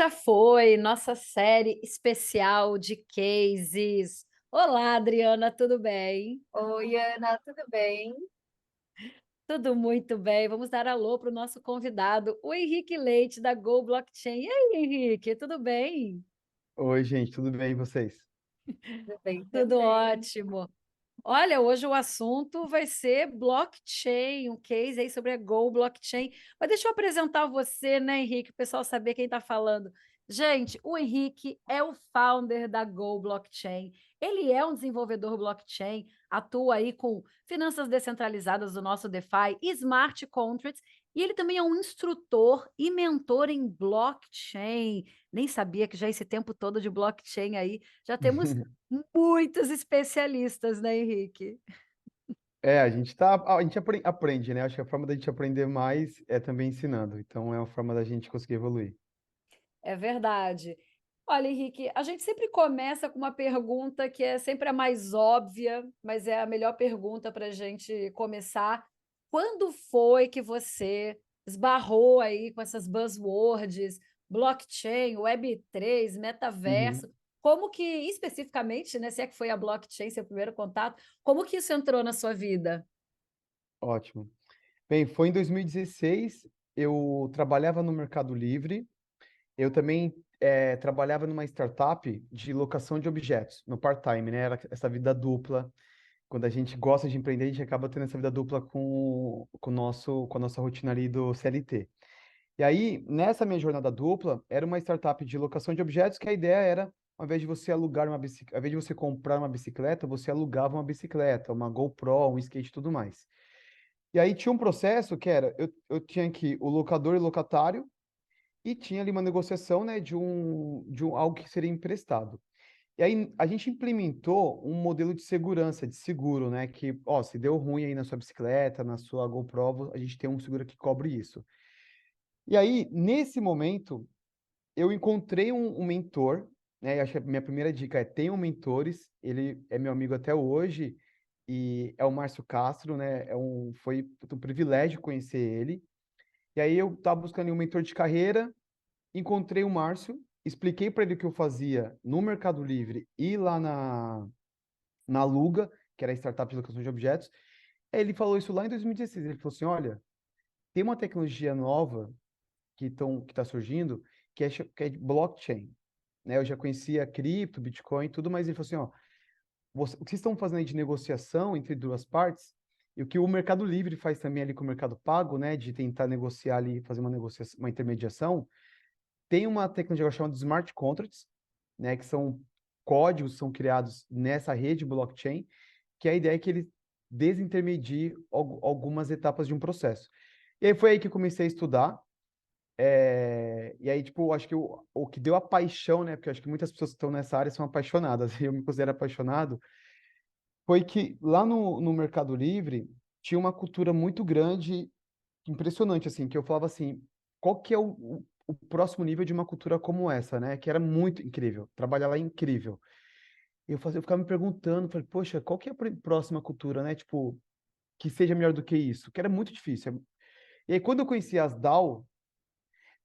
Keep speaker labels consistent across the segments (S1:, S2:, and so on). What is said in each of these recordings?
S1: já foi nossa série especial de cases. Olá, Adriana, tudo bem?
S2: Oi, Ana, tudo bem?
S1: Tudo muito bem. Vamos dar alô para o nosso convidado, o Henrique Leite, da Go Blockchain. E aí, Henrique, tudo bem?
S3: Oi, gente, tudo bem e vocês?
S2: Tudo bem
S1: Tudo
S2: também.
S1: ótimo. Olha, hoje o assunto vai ser blockchain, um case aí sobre a Go Blockchain. Mas deixa eu apresentar você, né, Henrique, o pessoal saber quem está falando. Gente, o Henrique é o founder da Go Blockchain. Ele é um desenvolvedor blockchain, atua aí com finanças descentralizadas do nosso DeFi, smart contracts, e ele também é um instrutor e mentor em blockchain. Nem sabia que já esse tempo todo de blockchain aí já temos muitos especialistas, né, Henrique?
S3: Aprende, né? Acho que a forma da gente aprender mais é também ensinando. Então é uma forma da gente conseguir evoluir.
S1: É verdade. Olha, Henrique, a gente sempre começa com uma pergunta que é sempre a mais óbvia, mas é a melhor pergunta para a gente começar. Quando foi que você esbarrou aí com essas buzzwords, blockchain, Web3, metaverso?
S3: Uhum.
S1: Como que, especificamente, né, se é que foi a blockchain seu primeiro contato, como que isso entrou na sua vida?
S3: Ótimo. Bem, foi em 2016, eu trabalhava no Mercado Livre, eu também trabalhava numa startup de locação de objetos, no part-time, né? Era essa vida dupla. Quando a gente gosta de empreender, a gente acaba tendo essa vida dupla com a nossa rotina ali do CLT. E aí, nessa minha jornada dupla, era uma startup de locação de objetos que a ideia era, ao invés de você alugar uma bicicleta, ao invés de você comprar uma bicicleta, você alugava uma bicicleta, uma GoPro, um skate e tudo mais. E aí tinha um processo que era, eu tinha que o locador e locatário, e tinha ali uma negociação, né, de algo que seria emprestado. E aí a gente implementou um modelo de segurança, de seguro, né, que, ó, se deu ruim aí na sua bicicleta, na sua GoPro, a gente tem um seguro que cobre isso. E aí, nesse momento, eu encontrei um mentor, né? Eu acho que a minha primeira dica é tenham mentores. Ele é meu amigo até hoje e é o Márcio Castro, né? Foi um privilégio conhecer ele. E aí eu estava buscando um mentor de carreira, encontrei o Márcio, expliquei para ele o que eu fazia no Mercado Livre e lá na Luga, que era a startup de locação de objetos. Aí ele falou isso lá em 2016. Ele falou assim: olha, tem uma tecnologia nova que está surgindo, que é de blockchain, né? Eu já conhecia cripto, Bitcoin, tudo, mas ele falou assim, ó, o que vocês estão fazendo aí de negociação entre duas partes, e o que o Mercado Livre faz também ali com o Mercado Pago, né, de tentar negociar ali, fazer uma negociação, uma intermediação, tem uma tecnologia chamada de smart contracts, né, que são códigos que são criados nessa rede blockchain, que a ideia é que ele desintermedie algumas etapas de um processo. E aí foi aí que eu comecei a estudar. E aí, tipo, eu acho que o que deu a paixão, né? Porque eu acho que muitas pessoas que estão nessa área são apaixonadas, e eu me considero apaixonado, foi que lá no Mercado Livre tinha uma cultura muito grande, impressionante, assim, que eu falava assim, qual que é o próximo nível de uma cultura como essa, né? Que era muito incrível, trabalhar lá é incrível. Eu ficava me perguntando, falei, poxa, qual que é a próxima cultura, né? Tipo, que seja melhor do que isso? Que era muito difícil. E aí, quando eu conheci as DAO,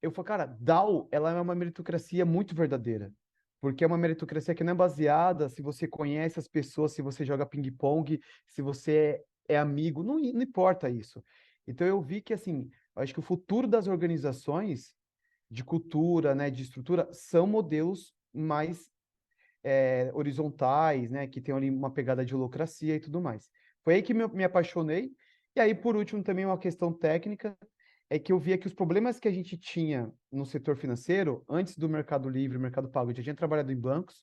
S3: eu falei, cara, DAO, ela é uma meritocracia muito verdadeira. Porque é uma meritocracia que não é baseada se você conhece as pessoas, se você joga ping-pong, se você é amigo, não importa isso. Então eu vi que, assim, eu acho que o futuro das organizações de cultura, né, de estrutura, são modelos mais horizontais, né, que tem ali uma pegada de holacracia e tudo mais. Foi aí que me apaixonei. E aí, por último, também uma questão técnica, é que eu via que os problemas que a gente tinha no setor financeiro, antes do Mercado Livre, Mercado Pago, eu já tinha trabalhado em bancos,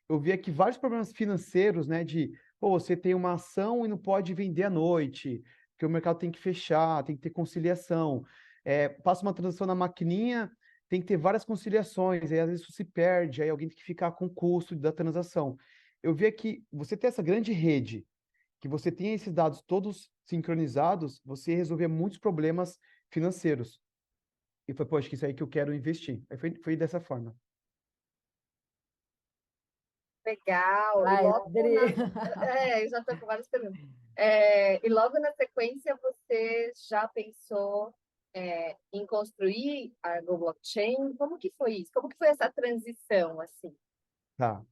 S3: eu via que vários problemas financeiros, né, de, pô, você tem uma ação e não pode vender à noite, porque o mercado tem que fechar, tem que ter conciliação. Passa uma transação na maquininha, tem que ter várias conciliações, aí às vezes isso se perde, aí alguém tem que ficar com o custo da transação. Eu via que você ter essa grande rede, que você tenha esses dados todos sincronizados, você resolvia muitos problemas financeiros. E foi, pô, acho que isso aí que eu quero investir. Aí foi dessa forma.
S2: Legal. E
S1: Ai,
S2: logo
S1: Adri.
S2: na. Eu já estou com várias perguntas. E logo na sequência, você já pensou. em construir a Go Blockchain? Como que foi isso? Como que foi essa transição, assim?
S3: Tá.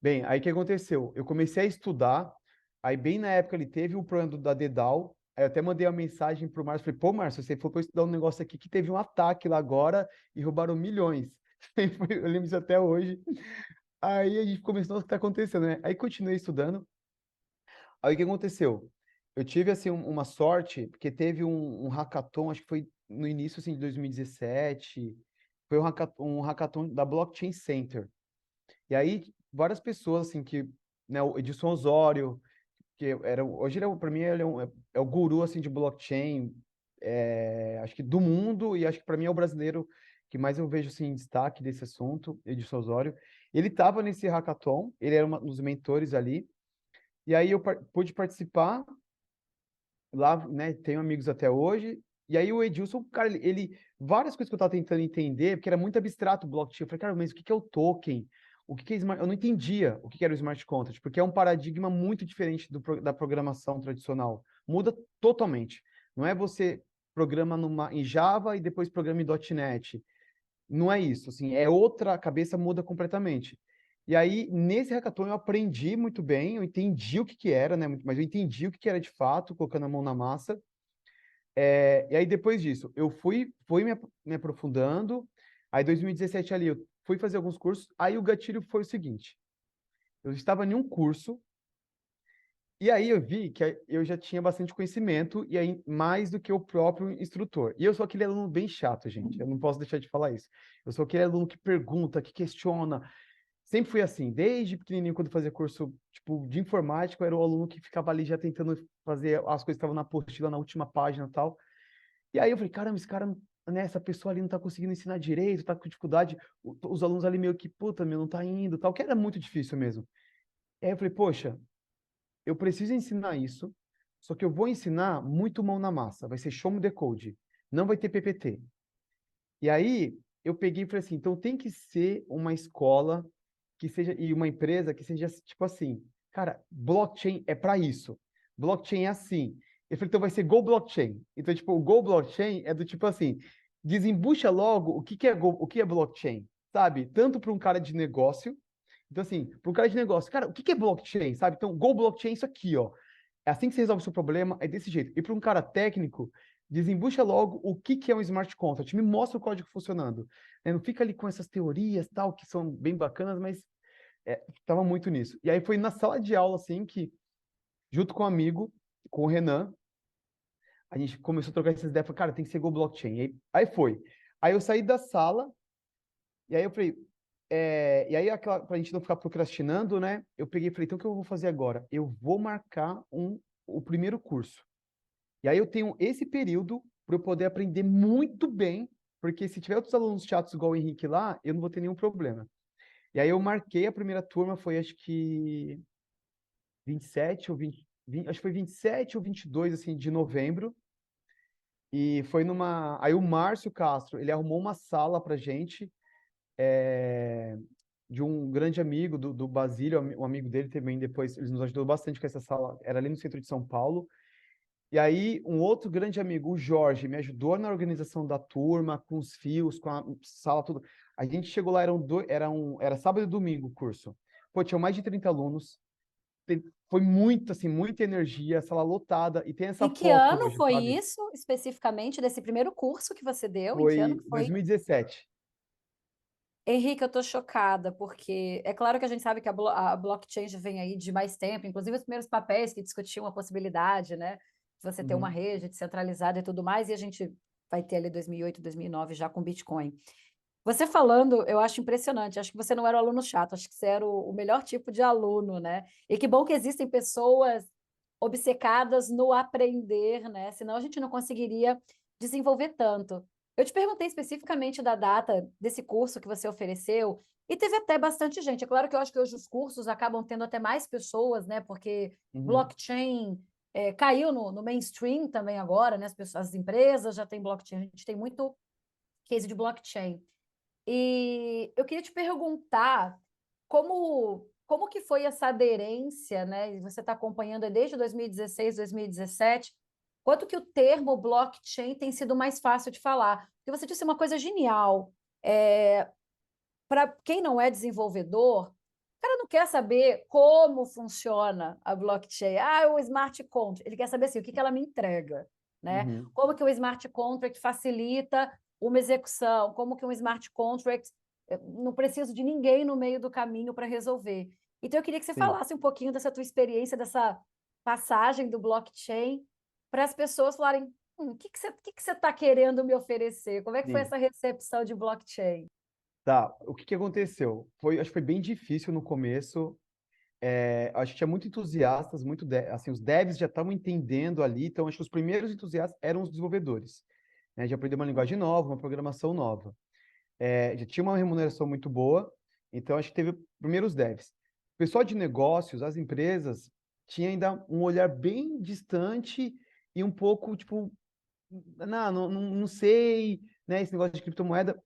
S3: Bem, aí o que aconteceu? Eu comecei a estudar, aí bem na época ele teve o plano da Dedal, aí eu até mandei uma mensagem pro Márcio, falei, pô, Márcio, você foi para estudar um negócio aqui que teve um ataque lá agora e roubaram milhões. Eu lembro disso até hoje. Aí a gente começou o que tá acontecendo, né? Aí continuei estudando. Aí o que aconteceu? Eu tive, assim, uma sorte, porque teve um hackathon, acho que foi no início, assim, de 2017, foi um hackathon da Blockchain Center. E aí, várias pessoas, assim, que, né, o Edilson Osório, hoje ele é, para mim, ele é o guru, assim, de blockchain, acho que do mundo, e acho que para mim é o brasileiro que mais eu vejo, assim, em destaque desse assunto, Edilson Osório. Ele estava nesse hackathon, ele era um dos mentores ali, e aí eu pude participar lá, né, tenho amigos até hoje, e aí o Edilson, cara, várias coisas que eu estava tentando entender, porque era muito abstrato o blockchain, eu falei, cara, mas o que que é o token? O que que é smart? Eu não entendia o que que era o smart contract, porque é um paradigma muito diferente da programação tradicional. Muda totalmente. Não é você programa em Java e depois programa em .NET. Não é isso, assim, é outra, a cabeça muda completamente. E aí, nesse hackathon, eu aprendi muito bem, eu entendi o que que era, né, mas eu entendi o que que era de fato, colocando a mão na massa. E aí, depois disso, eu fui me aprofundando. Aí, 2017 ali, eu fui fazer alguns cursos. Aí, o gatilho foi o seguinte: eu estava em um curso, e aí eu vi que eu já tinha bastante conhecimento, e aí mais do que o próprio instrutor. E eu sou aquele aluno bem chato, gente. Eu não posso deixar de falar isso. Eu sou aquele aluno que pergunta, que questiona. Sempre fui assim, desde pequenininho, quando fazia curso, tipo, de informática, eu era o aluno que ficava ali já tentando fazer as coisas que estavam na apostila, na última página e tal. E aí eu falei, caramba, esse cara, né, essa pessoa ali não tá conseguindo ensinar direito, tá com dificuldade, os alunos ali meio que, puta, meu, não tá indo, tal, que era muito difícil mesmo. E aí eu falei, poxa, eu preciso ensinar isso, só que eu vou ensinar muito mão na massa, vai ser show me the code, não vai ter PPT. E aí eu peguei e falei assim, então tem que ser uma escola que seja, e uma empresa que seja tipo assim, cara, blockchain é para isso. Blockchain é assim. Eu falei, então vai ser Go Blockchain. Então, tipo, o Go Blockchain é do tipo assim, desembucha logo o que que é o que é blockchain, sabe? Tanto para um cara de negócio, então assim, para um cara de negócio, cara, o que que é blockchain, sabe? Então, Go Blockchain é isso aqui, ó. É assim que você resolve o seu problema, é desse jeito. E para um cara técnico, desembucha logo o que que é um smart contract, me mostra o código funcionando. Não fica ali com essas teorias, tal, que são bem bacanas, mas tava muito nisso. E aí foi na sala de aula, assim, que, junto com um amigo, com o Renan, a gente começou a trocar essas ideias, falei, cara, tem que ser Go Blockchain. Aí foi. Aí eu saí da sala, e aí eu falei, e aí pra gente não ficar procrastinando, né, eu peguei e falei, então o que eu vou fazer agora? Eu vou marcar o primeiro curso. E aí eu tenho esse período para eu poder aprender muito bem, porque se tiver outros alunos chatos igual o Henrique lá, eu não vou ter nenhum problema. E aí eu marquei a primeira turma, foi acho que 27 ou 20, acho que foi 27 ou 22 assim, de novembro. E foi numa. Aí o Márcio Castro, ele arrumou uma sala pra gente, de um grande amigo do Basílio, um amigo dele também, depois, eles nos ajudou bastante com essa sala, era ali no centro de São Paulo. E aí, um outro grande amigo, o Jorge, me ajudou na organização da turma, com os fios, com a sala, tudo. A gente chegou lá, era sábado e domingo o curso. Pô, tinham mais de 30 alunos. Foi muito, assim, muita energia, sala lotada, e tem essa
S1: Em que
S3: foto
S1: ano
S3: hoje,
S1: foi
S3: sabe?
S1: isso, especificamente, desse primeiro curso que você deu? Em que ano
S3: Foi
S1: que foi?
S3: 2017.
S1: Henrique, eu tô chocada, porque é claro que a gente sabe que a blockchain já vem aí de mais tempo, inclusive os primeiros papéis que discutiam a possibilidade, né, de você ter uma
S3: Uhum.
S1: rede descentralizada e tudo mais, e a gente vai ter ali 2008, 2009 já com Bitcoin. Você falando, eu acho impressionante. Acho que você não era o aluno chato, acho que você era o melhor tipo de aluno, né? E que bom que existem pessoas obcecadas no aprender, né? Senão a gente não conseguiria desenvolver tanto. Eu te perguntei especificamente da data desse curso que você ofereceu, e teve até bastante gente. É claro que eu acho que hoje os cursos acabam tendo até mais pessoas, né? Porque
S3: Uhum.
S1: blockchain caiu no mainstream também agora, né? As empresas já têm blockchain, a gente tem muito case de blockchain. E eu queria te perguntar como que foi essa aderência, né? Você está acompanhando desde 2016, 2017. quanto que o termo blockchain tem sido mais fácil de falar. Porque você disse uma coisa genial. Para quem não é desenvolvedor, o cara não quer saber como funciona a blockchain. O smart contract. Ele quer saber assim, o que ela me entrega, né?
S3: Uhum.
S1: Como que o smart contract facilita uma execução? Como que um smart contract não preciso de ninguém no meio do caminho para resolver. Então, eu queria que você
S3: Sim,
S1: falasse um pouquinho dessa tua experiência, dessa passagem do blockchain, para as pessoas falarem: o que que você está querendo me oferecer? Como é que foi
S3: sim.
S1: essa recepção de blockchain?
S3: Tá, o que que aconteceu? Acho que foi bem difícil no começo. Acho que tinha muito entusiastas, assim, os devs já estavam entendendo ali, então acho que os primeiros entusiastas eram os desenvolvedores, né? De aprender uma linguagem nova, uma programação nova. Já tinha uma remuneração muito boa, então acho que teve primeiro os devs. O pessoal de negócios, as empresas, tinha ainda um olhar bem distante e um pouco, tipo, não sei, né, esse negócio de criptomoeda.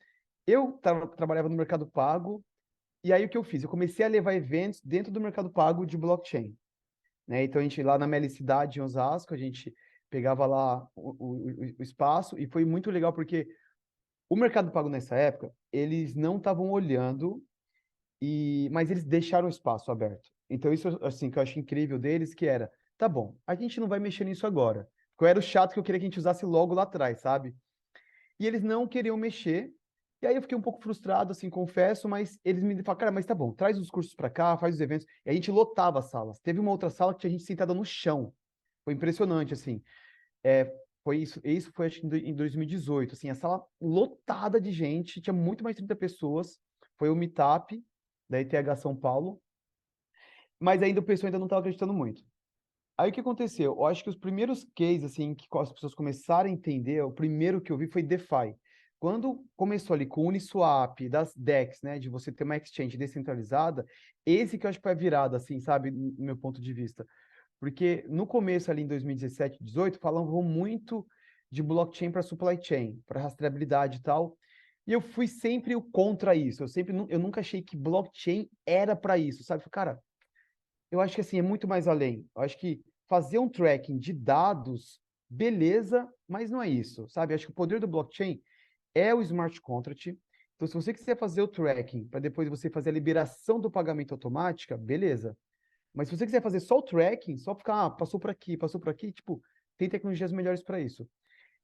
S3: Eu trabalhava no Mercado Pago, e aí o que eu fiz? Eu comecei a levar eventos dentro do Mercado Pago de blockchain, né? Então a gente lá na Melicidade, em Osasco, a gente pegava lá o espaço, e foi muito legal porque o Mercado Pago nessa época, eles não estavam olhando, mas eles deixaram o espaço aberto. Então isso, assim, que eu acho incrível deles, que era, tá bom, a gente não vai mexer nisso agora. Porque eu era o chato que eu queria que a gente usasse logo lá atrás, sabe? E eles não queriam mexer. E aí eu fiquei um pouco frustrado, assim, confesso, mas eles me falaram, cara, mas tá bom, traz os cursos para cá, faz os eventos. E a gente lotava as salas. Teve uma outra sala que tinha gente sentada no chão. Foi impressionante, assim. Foi isso foi acho que em 2018, assim, a sala lotada de gente, tinha muito mais de 30 pessoas. Foi o Meetup da ETH São Paulo, mas ainda o pessoal ainda não estava acreditando muito. Aí o que aconteceu? Eu acho que os primeiros cases, assim, que as pessoas começaram a entender, o primeiro que eu vi foi DeFi. Quando começou ali com o Uniswap, das DEX, né, de você ter uma exchange descentralizada, esse que eu acho que foi a virada, assim, sabe, no meu ponto de vista. Porque no começo ali em 2017, 18, falavam muito de blockchain para supply chain, para rastreabilidade e tal. E eu fui sempre o contra isso. Eu nunca achei que blockchain era para isso, sabe? Cara, eu acho que assim é muito mais além. Eu acho que fazer um tracking de dados, beleza, mas não é isso, sabe? Eu acho que o poder do blockchain é o smart contract. Então, se você quiser fazer o tracking para depois você fazer a liberação do pagamento automática, beleza. Mas se você quiser fazer só o tracking, só ficar, passou por aqui, tipo, tem tecnologias melhores para isso.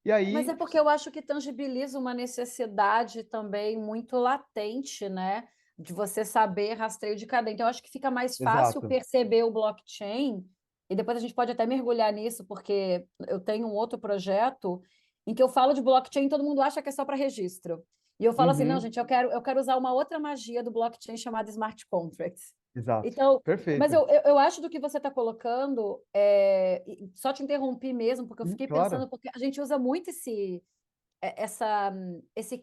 S3: E
S1: Mas é
S3: aí,
S1: porque eu acho que tangibiliza uma necessidade também muito latente, né? De você saber rastreio de cadeia. Então, eu acho que fica mais fácil
S3: exato.
S1: perceber o blockchain, e depois a gente pode até mergulhar nisso, porque eu tenho um outro projeto em que eu falo de blockchain e todo mundo acha que é só para registro. E eu falo assim, não,
S3: Uhum,
S1: gente, eu quero usar uma outra magia do blockchain chamada smart contracts.
S3: exato.
S1: Então, mas
S3: Perfeito.
S1: eu acho do que você está colocando, e só te interrompi mesmo, porque eu fiquei
S3: Claro.
S1: pensando, porque a gente usa muito esse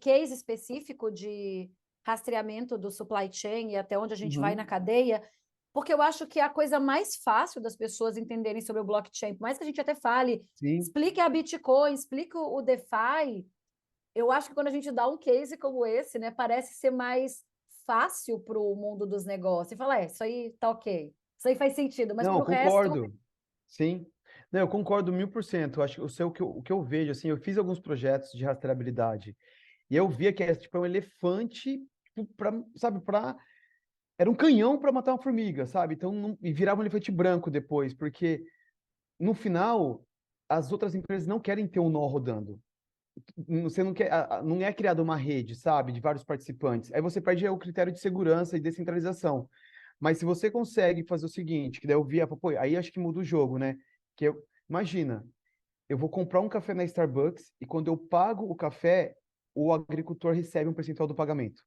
S1: case específico de rastreamento do supply chain e até onde a gente vai
S3: Uhum,
S1: na cadeia, porque eu acho que é a coisa mais fácil das pessoas entenderem sobre o blockchain. Por mais que a gente até fale,
S3: sim.
S1: explique a Bitcoin, explique o DeFi, eu acho que quando a gente dá um case como esse, né, parece ser mais fácil para o mundo dos negócios. E fala, isso aí tá ok, isso aí faz sentido, mas
S3: Não,
S1: para
S3: eu
S1: o resto,
S3: concordo. Sim. Não, eu concordo 1000%. Eu acho que o que eu vejo, assim, eu fiz alguns projetos de rastreabilidade e eu via que era tipo um elefante, tipo, sabe, era um canhão para matar uma formiga, sabe? Então, e virava um elefante branco depois, porque no final as outras empresas não querem ter um nó rodando. Você não quer, não é criada uma rede, sabe, de vários participantes. Aí você perde o critério de segurança e descentralização. Mas se você consegue fazer o seguinte, que daí eu via, pô, aí acho que muda o jogo, né? Imagina, eu vou comprar um café na Starbucks e quando eu pago o café, o agricultor recebe um percentual do pagamento.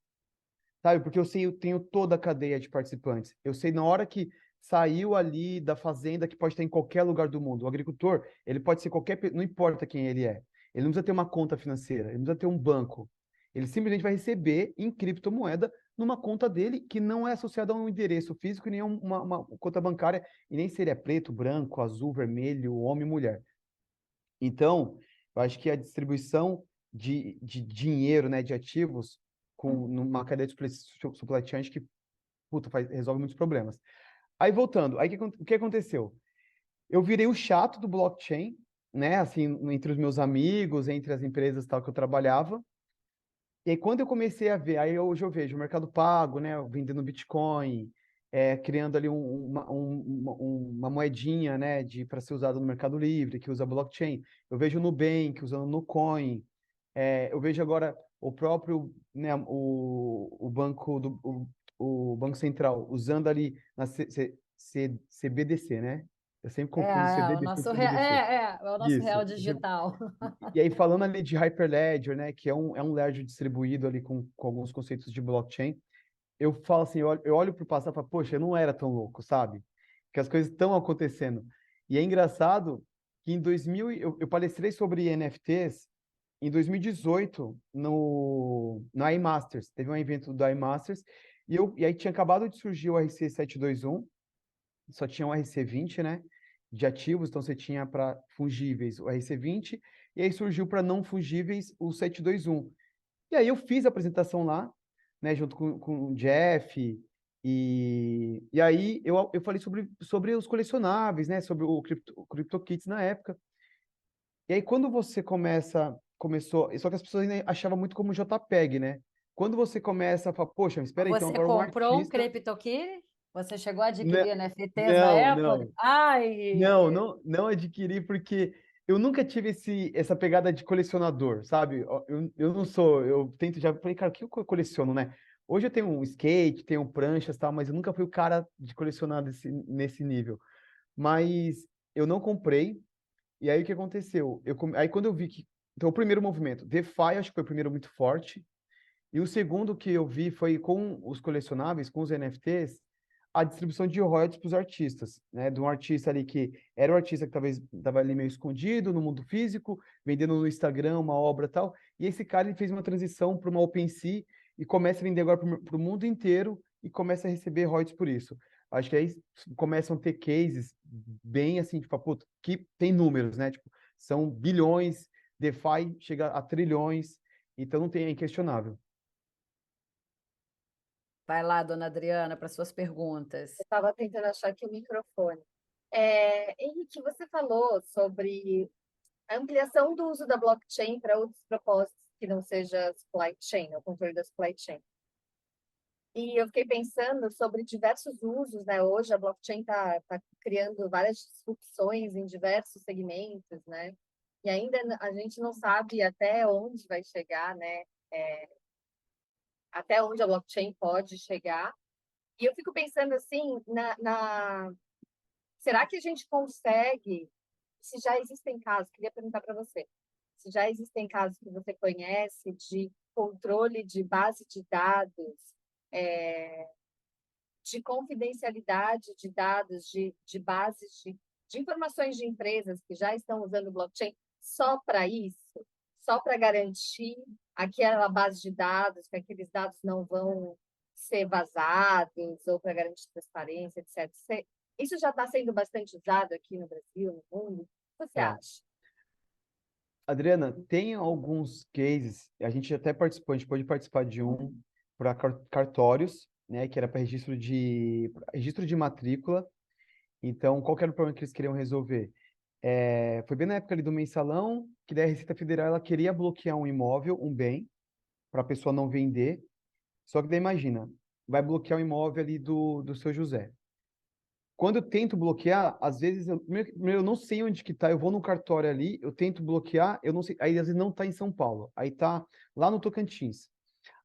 S3: Sabe? Porque eu sei, eu tenho toda a cadeia de participantes. Eu sei na hora que saiu ali da fazenda, que pode estar em qualquer lugar do mundo. O agricultor, ele pode ser não importa quem ele é. Ele não precisa ter uma conta financeira, ele não precisa ter um banco. Ele simplesmente vai receber em criptomoeda numa conta dele que não é associada a um endereço físico, nem a uma conta bancária, e nem se ele é preto, branco, azul, vermelho, homem, mulher. Então, eu acho que a distribuição de dinheiro, né, de ativos, numa cadeia de supply chain, acho que puta, resolve muitos problemas. Aí voltando, o que aconteceu? Eu virei o chato do blockchain, né, assim, entre os meus amigos, entre as empresas tal que eu trabalhava. E aí, quando eu comecei a ver, hoje eu vejo o Mercado Pago, né, vendendo Bitcoin, criando ali uma moedinha, né, para ser usada no Mercado Livre, que usa blockchain. Eu vejo o Nubank usando Nucoin. Eu vejo agora o próprio, né, o banco o Banco Central usando ali na CBDC, né? Eu sempre confundo CBDC e CBDC.
S1: é o nosso
S3: Isso.
S1: real digital.
S3: E aí, falando ali de Hyperledger, né, que é um ledger distribuído ali com alguns conceitos de blockchain, eu falo assim, eu olho para o passado e falo, poxa, eu não era tão louco, sabe? Que as coisas estão acontecendo. E é engraçado que em 2000, eu palestrei sobre NFTs em 2018 no iMasters. Teve um evento do iMasters e aí tinha acabado de surgir o RC721, só tinha o RC20, né? De ativos, então você tinha para fungíveis o RC20, e aí surgiu para não fungíveis o 721. E aí eu fiz a apresentação lá, né, junto com o Jeff, e aí eu falei sobre os colecionáveis, né, sobre o CryptoKitties na época. E aí quando você começou, só que as pessoas ainda achavam muito como JPEG, né? Quando você começa a falar, poxa, espera aí, então
S1: Você
S3: agora um
S1: comprou um
S3: artista...
S1: CryptoKitty? Você chegou a
S3: Né,
S1: adquirir NFTs na
S3: não,
S1: época?
S3: não. Não,
S1: Ai!
S3: não adquiri porque eu nunca tive essa pegada de colecionador, sabe? Eu não sou, eu tento já, falei, cara, o que eu coleciono, né? Hoje eu tenho um skate, tenho pranchas, tal, mas eu nunca fui o cara de colecionar nesse nível. Mas eu não comprei, e aí o que aconteceu? Aí quando eu vi que, então o primeiro movimento, DeFi, acho que foi o primeiro muito forte, e o segundo que eu vi foi com os colecionáveis, com os NFTs, a distribuição de royalties para os artistas, né? De um artista ali que era um artista que talvez estava ali meio escondido no mundo físico, vendendo no Instagram uma obra e tal, e esse cara ele fez uma transição para uma OpenSea e começa a vender agora para o mundo inteiro e começa a receber royalties por isso. Acho que aí começam a ter cases bem assim, tipo, puta, que tem números, né? Tipo, são bilhões, DeFi chega a trilhões, então não tem, é inquestionável.
S1: Vai lá, dona Adriana, para suas
S2: Eu
S1: perguntas.
S2: estava tentando achar aqui o microfone. Henrique, você falou sobre a ampliação do uso da blockchain para outros propósitos que não seja supply chain, né, o controle da supply chain. E eu fiquei pensando sobre diversos usos, né? Hoje a blockchain tá criando várias disrupções em diversos segmentos, né? E ainda a gente não sabe até onde vai chegar, né? Até onde a blockchain pode chegar. E eu fico pensando assim, será que a gente consegue, se já existem casos, queria perguntar para você, se já existem casos que você conhece de controle de base de dados, é, de confidencialidade de dados, de bases de informações de empresas que já estão usando blockchain só para isso, só para garantir aquela base de dados, que aqueles dados não vão ser vazados, ou para garantir transparência, etc. Isso já está sendo bastante usado aqui no Brasil, no mundo? O que você
S3: Tá.
S2: acha?
S3: Adriana, tem alguns cases, a gente até participou, a gente pôde participar de um para cartórios, né, que era para registro de matrícula. Então, qual que era o problema que eles queriam resolver? Foi bem na época ali do mensalão, que daí a Receita Federal ela queria bloquear um imóvel, um bem, para a pessoa não vender. Só que daí imagina, vai bloquear o imóvel ali do seu José. Quando eu tento bloquear, às vezes primeiro eu não sei onde que tá, eu vou no cartório ali, eu tento bloquear, eu não sei, aí às vezes não tá em São Paulo, aí tá lá no Tocantins.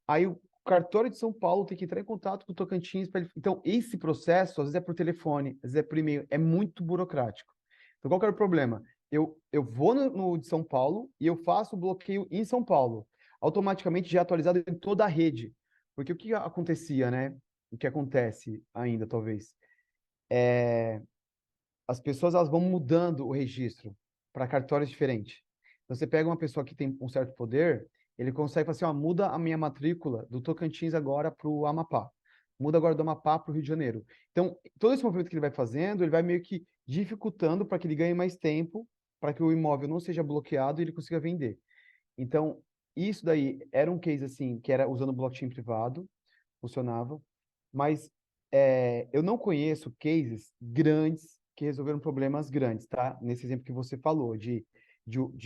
S3: Aí o cartório de São Paulo tem que entrar em contato com o Tocantins para ele... Então, esse processo, às vezes é por telefone, às vezes é por e-mail, é muito burocrático. Então, qual que era o problema? Eu vou no de São Paulo e eu faço o bloqueio em São Paulo, automaticamente já atualizado em toda a rede. Porque o que acontecia, né? O que acontece ainda, talvez, as pessoas elas vão mudando o registro para cartórios diferentes. Então, você pega uma pessoa que tem um certo poder, ele consegue falar assim, ó, muda a minha matrícula do Tocantins agora para o Amapá. Muda agora do Amapá para o Rio de Janeiro. Então, todo esse movimento que ele vai fazendo, ele vai meio que dificultando para que ele ganhe mais tempo, para que o imóvel não seja bloqueado e ele consiga vender. Então, isso daí era um case assim, que era usando blockchain privado, funcionava, mas eu não conheço cases grandes que resolveram problemas grandes, tá? Nesse exemplo que você falou, de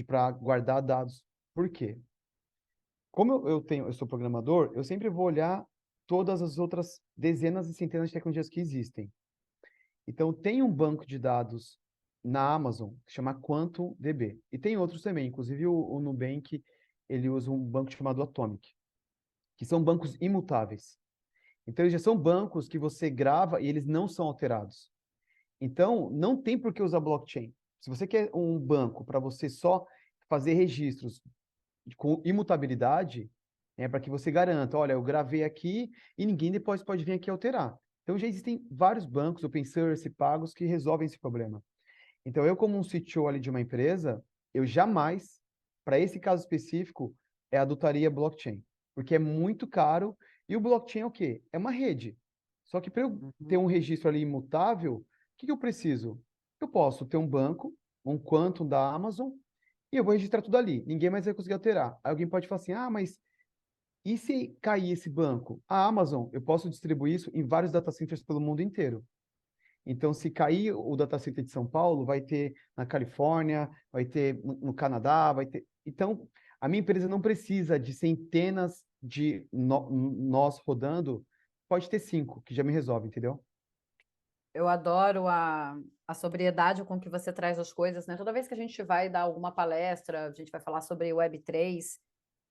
S3: para guardar dados. Por quê? Como eu sou programador, eu sempre vou olhar todas as outras dezenas e centenas de tecnologias que existem. Então, tem um banco de dados na Amazon que chama QuantumDB. E tem outros também, inclusive o Nubank, ele usa um banco chamado Atomic, que são bancos imutáveis. Então, eles já são bancos que você grava e eles não são alterados. Então, não tem por que usar blockchain. Se você quer um banco para você só fazer registros com imutabilidade, é para que você garanta, olha, eu gravei aqui e ninguém depois pode vir aqui alterar. Então, já existem vários bancos, open source, pagos, que resolvem esse problema. Então, eu como um CTO ali de uma empresa, eu jamais, para esse caso específico, adotaria blockchain, porque é muito caro e o blockchain é o quê? É uma rede. Só que para eu ter um registro ali imutável, o que eu preciso? Eu posso ter um banco, um Quantum da Amazon, e eu vou registrar tudo ali. Ninguém mais vai conseguir alterar. Aí alguém pode falar assim, ah, mas e se cair esse banco? A Amazon, eu posso distribuir isso em vários data centers pelo mundo inteiro. Então, se cair o data center de São Paulo, vai ter na Califórnia, vai ter no Canadá, vai ter. Então, a minha empresa não precisa de centenas de nós rodando, pode ter 5, que já me resolve, entendeu?
S1: Eu adoro a sobriedade com que você traz as coisas, né? Toda vez que a gente vai dar alguma palestra, a gente vai falar sobre Web3,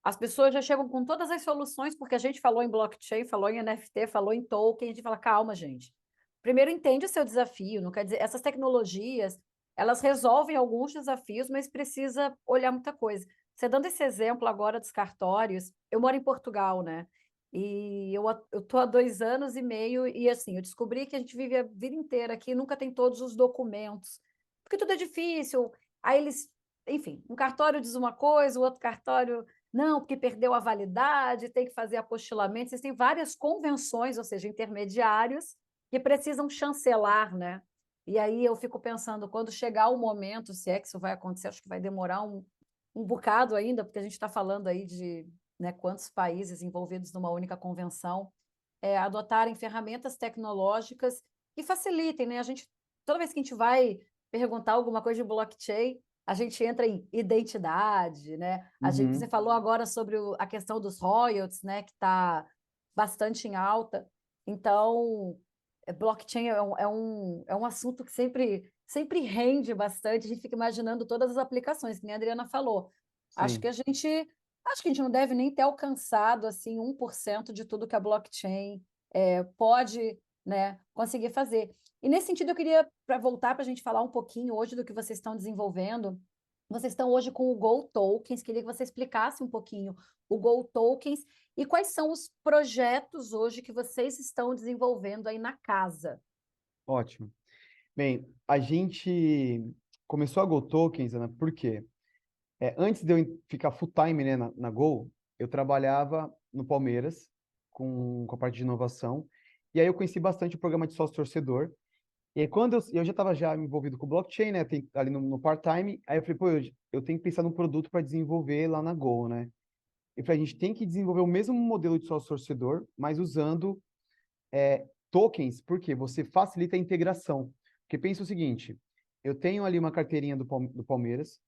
S1: as pessoas já chegam com todas as soluções, porque a gente falou em blockchain, falou em NFT, falou em token, a gente fala, calma, gente. Primeiro, entende o seu desafio, não quer dizer, essas tecnologias, elas resolvem alguns desafios, mas precisa olhar muita coisa. Você dando esse exemplo agora dos cartórios, eu moro em Portugal, né? E eu tô há 2 anos e meio e assim, eu descobri que a gente vive a vida inteira aqui, e nunca tem todos os documentos, porque tudo é difícil. Aí eles, enfim, um cartório diz uma coisa, o outro cartório não, porque perdeu a validade, tem que fazer apostilamento. Existem várias convenções, ou seja, intermediários, que precisam chancelar, né? E aí eu fico pensando, quando chegar o momento, se é que isso vai acontecer, acho que vai demorar um bocado ainda, porque a gente está falando aí de, né, quantos países envolvidos numa única convenção, adotarem ferramentas tecnológicas que facilitem, né? A gente, toda vez que a gente vai perguntar alguma coisa de blockchain, a gente entra em identidade, né? Você
S3: Uhum.
S1: falou agora sobre a questão dos royalties, né? Que está bastante em alta. Então, blockchain é um assunto que sempre rende bastante. A gente fica imaginando todas as aplicações, que nem a Adriana falou. Acho que
S3: Sim.
S1: a gente, acho que a gente não deve nem ter alcançado assim 1% de tudo que a blockchain pode, né, conseguir fazer. E nesse sentido, eu queria voltar para a gente falar um pouquinho hoje do que vocês estão desenvolvendo. Vocês estão hoje com o Go Tokens, queria que você explicasse um pouquinho o Go Tokens e quais são os projetos hoje que vocês estão desenvolvendo aí na casa.
S3: Ótimo. Bem, a gente começou a Go Tokens, Ana, por quê? Antes de eu ficar full time, né, na Go, eu trabalhava no Palmeiras com a parte de inovação. E aí eu conheci bastante o programa de sócio torcedor. E aí quando eu já estava já envolvido com blockchain, né, ali no part-time, aí eu falei, pô, eu tenho que pensar num produto para desenvolver lá na Go, né? E falei, a gente tem que desenvolver o mesmo modelo de sócio torcedor, mas usando tokens, porque você facilita a integração. Porque pensa o seguinte, eu tenho ali uma carteirinha do Palmeiras,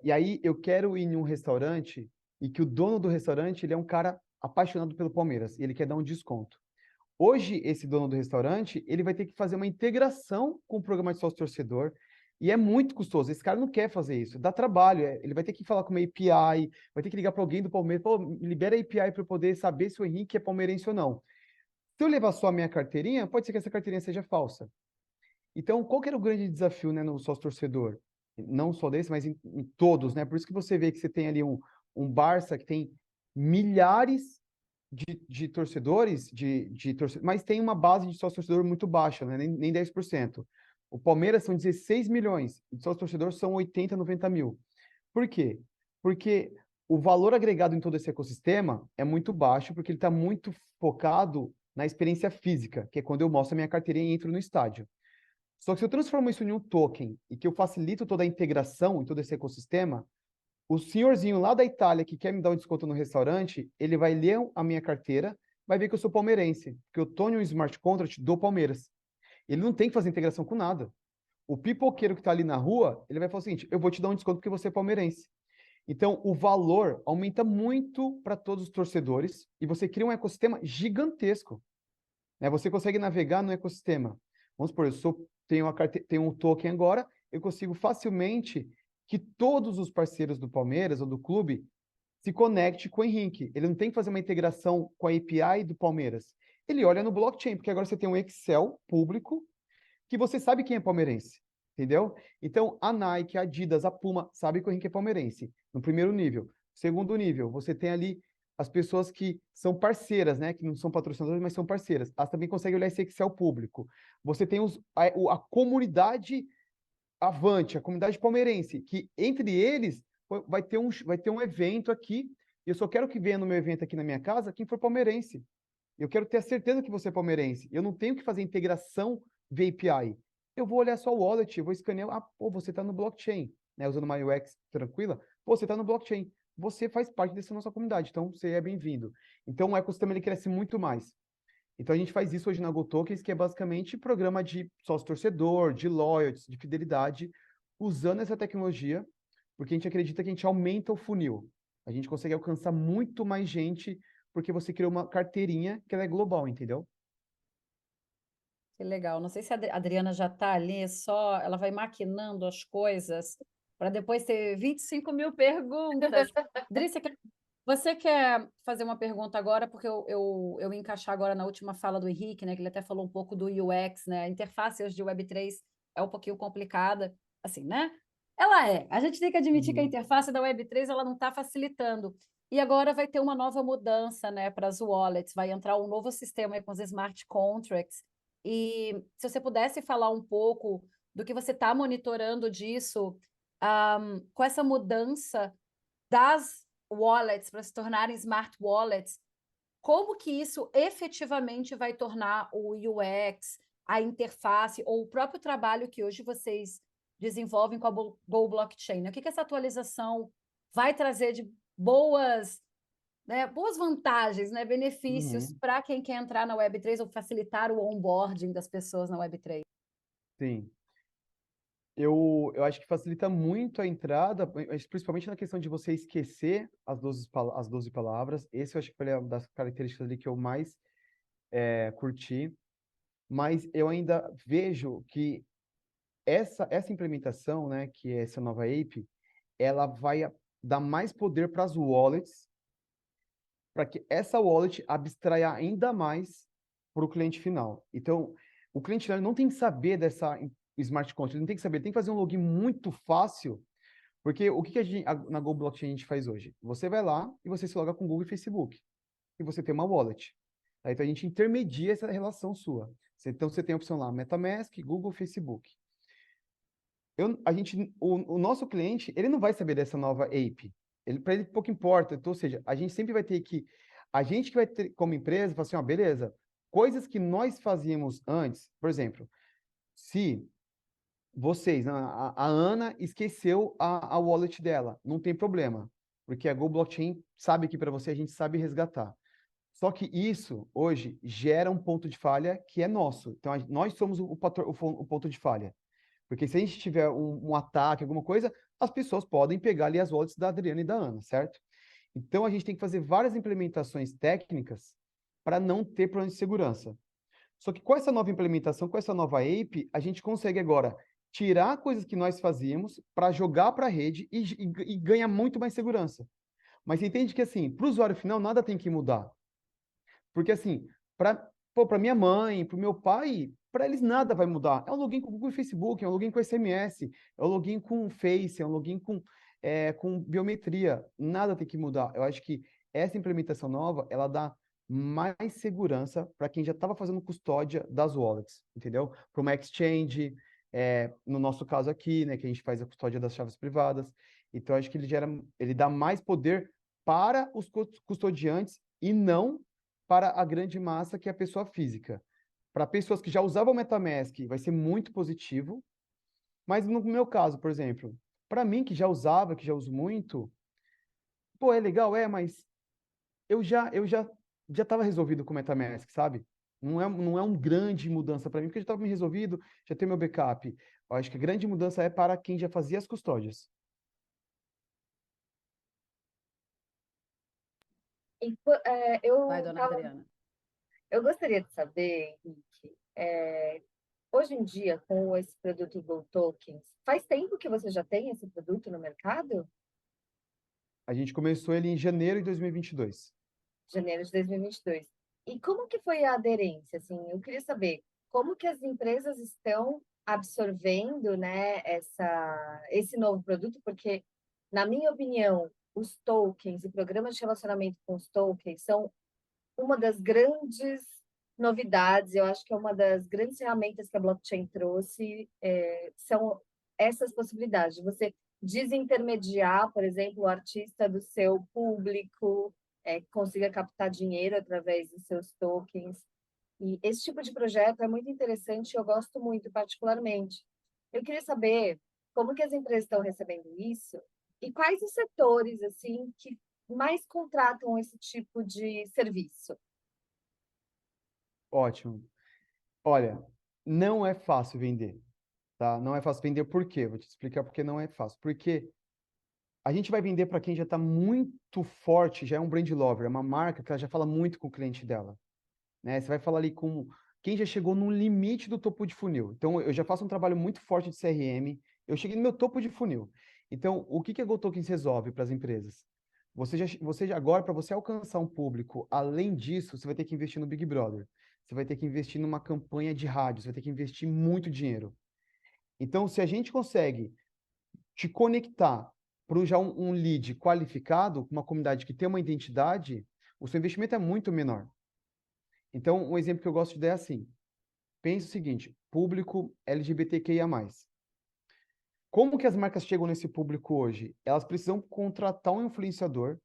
S3: e aí eu quero ir em um restaurante e que o dono do restaurante, ele é um cara apaixonado pelo Palmeiras e ele quer dar um desconto. Hoje, esse dono do restaurante, ele vai ter que fazer uma integração com o programa de sócio torcedor e é muito custoso. Esse cara não quer fazer isso, dá trabalho. Ele vai ter que falar com uma API, vai ter que ligar para alguém do Palmeiras, pô, libera a API para eu poder saber se o Henrique é palmeirense ou não. Se eu levar só a minha carteirinha, pode ser que essa carteirinha seja falsa. Então, qual que era o grande desafio, né, no sócio torcedor? Não só desse, mas em todos, né? Por isso que você vê que você tem ali um Barça que tem milhares de torcedores, mas tem uma base de sócio torcedor muito baixa, né? Nem 10%. O Palmeiras são 16 milhões, e sócio torcedor são 80, 90 mil. Por quê? Porque o valor agregado em todo esse ecossistema é muito baixo, porque ele está muito focado na experiência física, que é quando eu mostro a minha carteirinha e entro no estádio. Só que se eu transformo isso em um token e que eu facilito toda a integração em todo esse ecossistema, o senhorzinho lá da Itália que quer me dar um desconto no restaurante, ele vai ler a minha carteira, vai ver que eu sou palmeirense, que eu estou em um smart contract do Palmeiras. Ele não tem que fazer integração com nada. O pipoqueiro que está ali na rua, ele vai falar o seguinte, eu vou te dar um desconto porque você é palmeirense. Então, o valor aumenta muito para todos os torcedores e você cria um ecossistema gigantesco, né? Você consegue navegar no ecossistema. Vamos supor, tenho um token agora, eu consigo facilmente que todos os parceiros do Palmeiras ou do clube se conecte com o Henrique. Ele não tem que fazer uma integração com a API do Palmeiras. Ele olha no blockchain, porque agora você tem um Excel público que você sabe quem é palmeirense, entendeu? Então, a Nike, a Adidas, a Puma, sabe que o Henrique é palmeirense, no primeiro nível. Segundo nível, você tem ali as pessoas que são parceiras, né? Que não são patrocinadoras, mas são parceiras. Elas também conseguem olhar esse Excel público. Você tem a comunidade Avante, a comunidade palmeirense, que entre eles vai ter um evento aqui, e eu só quero que venha no meu evento aqui na minha casa quem for palmeirense. Eu quero ter a certeza que você é palmeirense. Eu não tenho que fazer integração via API. Eu vou olhar sua wallet, eu vou escanear, pô, você está no blockchain, né? Usando uma UX tranquila, pô, você está no blockchain. Você faz parte dessa nossa comunidade, então você é bem-vindo. Então o ecossistema ele cresce muito mais. Então a gente faz isso hoje na GoTokens, que é basicamente programa de sócio-torcedor, de loyalties, de fidelidade, usando essa tecnologia, porque a gente acredita que a gente aumenta o funil. A gente consegue alcançar muito mais gente, porque você criou uma carteirinha que ela é global, entendeu?
S1: Que legal. Não sei se a Adriana já está ali, só ela vai maquinando as coisas para depois ter 25 mil perguntas. Adri, você quer fazer uma pergunta agora? Porque eu encaixar agora na última fala do Henrique, né? Que ele até falou um pouco do UX, né? A interface hoje de Web3 é um pouquinho complicada, assim, né? Ela é. A gente tem que admitir que a interface da Web3 ela não está facilitando. E agora vai ter uma nova mudança, né, para as wallets, vai entrar um novo sistema aí com os smart contracts. E se você pudesse falar um pouco do que você está monitorando disso, com essa mudança das wallets para se tornarem smart wallets, como que isso efetivamente vai tornar o UX, a interface ou o próprio trabalho que hoje vocês desenvolvem com a Go Blockchain, né? O que essa atualização vai trazer de boas, né, boas vantagens, né, benefícios para quem quer entrar na Web3 ou facilitar o onboarding das pessoas na Web3?
S3: Sim. Eu acho que facilita muito a entrada, mas principalmente na questão de você esquecer as 12 palavras. Esse eu acho que foi uma das características ali que eu mais curti. Mas eu ainda vejo que essa implementação, né, que é essa nova API, ela vai dar mais poder para as wallets, para que essa wallet abstraia ainda mais para o cliente final. Então, o cliente final não tem que saber dessa smart contract, ele não tem que saber, ele tem que fazer um login muito fácil, porque o que na Go Blockchain a gente faz hoje? Você vai lá e você se loga com Google e Facebook, e você tem uma wallet. Aí, então a gente intermedia essa relação sua. Então você tem a opção lá, MetaMask, Google, Facebook. O nosso cliente, ele não vai saber dessa nova API. Para ele pouco importa. Então, ou seja, a gente sempre vai ter que, a gente que vai ter como empresa, falar assim, ó, beleza, coisas que nós fazíamos antes, por exemplo, se vocês, a Ana esqueceu a wallet dela, não tem problema, porque a Go Blockchain sabe que para você a gente sabe resgatar. Só que isso, hoje, gera um ponto de falha que é nosso. Então, nós somos o ponto de falha. Porque se a gente tiver um ataque, alguma coisa, as pessoas podem pegar ali as wallets da Adriana e da Ana, certo? Então, a gente tem que fazer várias implementações técnicas para não ter problemas de segurança. Só que com essa nova implementação, com essa nova API, a gente consegue agora tirar coisas que nós fazíamos para jogar para a rede e ganhar muito mais segurança. Mas você entende que, assim, para o usuário final, nada tem que mudar. Porque, assim, para minha mãe, para o meu pai, para eles nada vai mudar. É um login com Google e Facebook, é um login com SMS, é um login com Face, é um login com biometria. Nada tem que mudar. Eu acho que essa implementação nova, ela dá mais segurança para quem já estava fazendo custódia das wallets, entendeu? Para uma exchange, no nosso caso aqui, né, que a gente faz a custódia das chaves privadas. Então, acho que ele dá mais poder para os custodiantes e não para a grande massa que é a pessoa física. Para pessoas que já usavam o MetaMask, vai ser muito positivo, mas no meu caso, por exemplo, para mim que já usava, que já uso muito, pô, é legal, mas eu já estava resolvido com o MetaMask, sabe? Não é uma grande mudança para mim, porque eu já estava me resolvido, já tenho meu backup. Eu acho que a grande mudança é para quem já fazia as custódias.
S1: Vai,
S2: Eu
S1: dona
S2: tava,
S1: Adriana.
S2: eu gostaria de saber, Henrique, hoje em dia, com esse produto Go Tokens, faz tempo que você já tem esse produto no mercado?
S3: A gente começou ele em janeiro de 2022.
S2: Janeiro de 2022. E como que foi a aderência? Assim, eu queria saber como que as empresas estão absorvendo, né, esse novo produto, porque, na minha opinião, os tokens e programas de relacionamento com os tokens são uma das grandes novidades, eu acho que é uma das grandes ferramentas que a blockchain trouxe, são essas possibilidades de você desintermediar, por exemplo, o artista do seu público, que consiga captar dinheiro através dos seus tokens. E esse tipo de projeto é muito interessante, eu gosto muito particularmente. Eu queria saber como que as empresas estão recebendo isso e quais os setores assim que mais contratam esse tipo de serviço.
S3: Ótimo. Olha, não é fácil vender, tá? Não é fácil vender por quê? Vou te explicar por que não é fácil. Porque a gente vai vender para quem já está muito forte, já é um brand lover, é uma marca que ela já fala muito com o cliente dela, né? Você vai falar ali com quem já chegou no limite do topo de funil. Então, eu já faço um trabalho muito forte de CRM, eu cheguei no meu topo de funil. Então, o que que a GoTokens resolve para as empresas? Você já agora, para você alcançar um público, além disso, você vai ter que investir no Big Brother. Você vai ter que investir numa campanha de rádio, você vai ter que investir muito dinheiro. Então, se a gente consegue te conectar para já um lead qualificado, uma comunidade que tem uma identidade, o seu investimento é muito menor. Então, um exemplo que eu gosto de dar é assim: pense o seguinte, público LGBTQIA+. Como que as marcas chegam nesse público hoje? Elas precisam contratar um influenciador,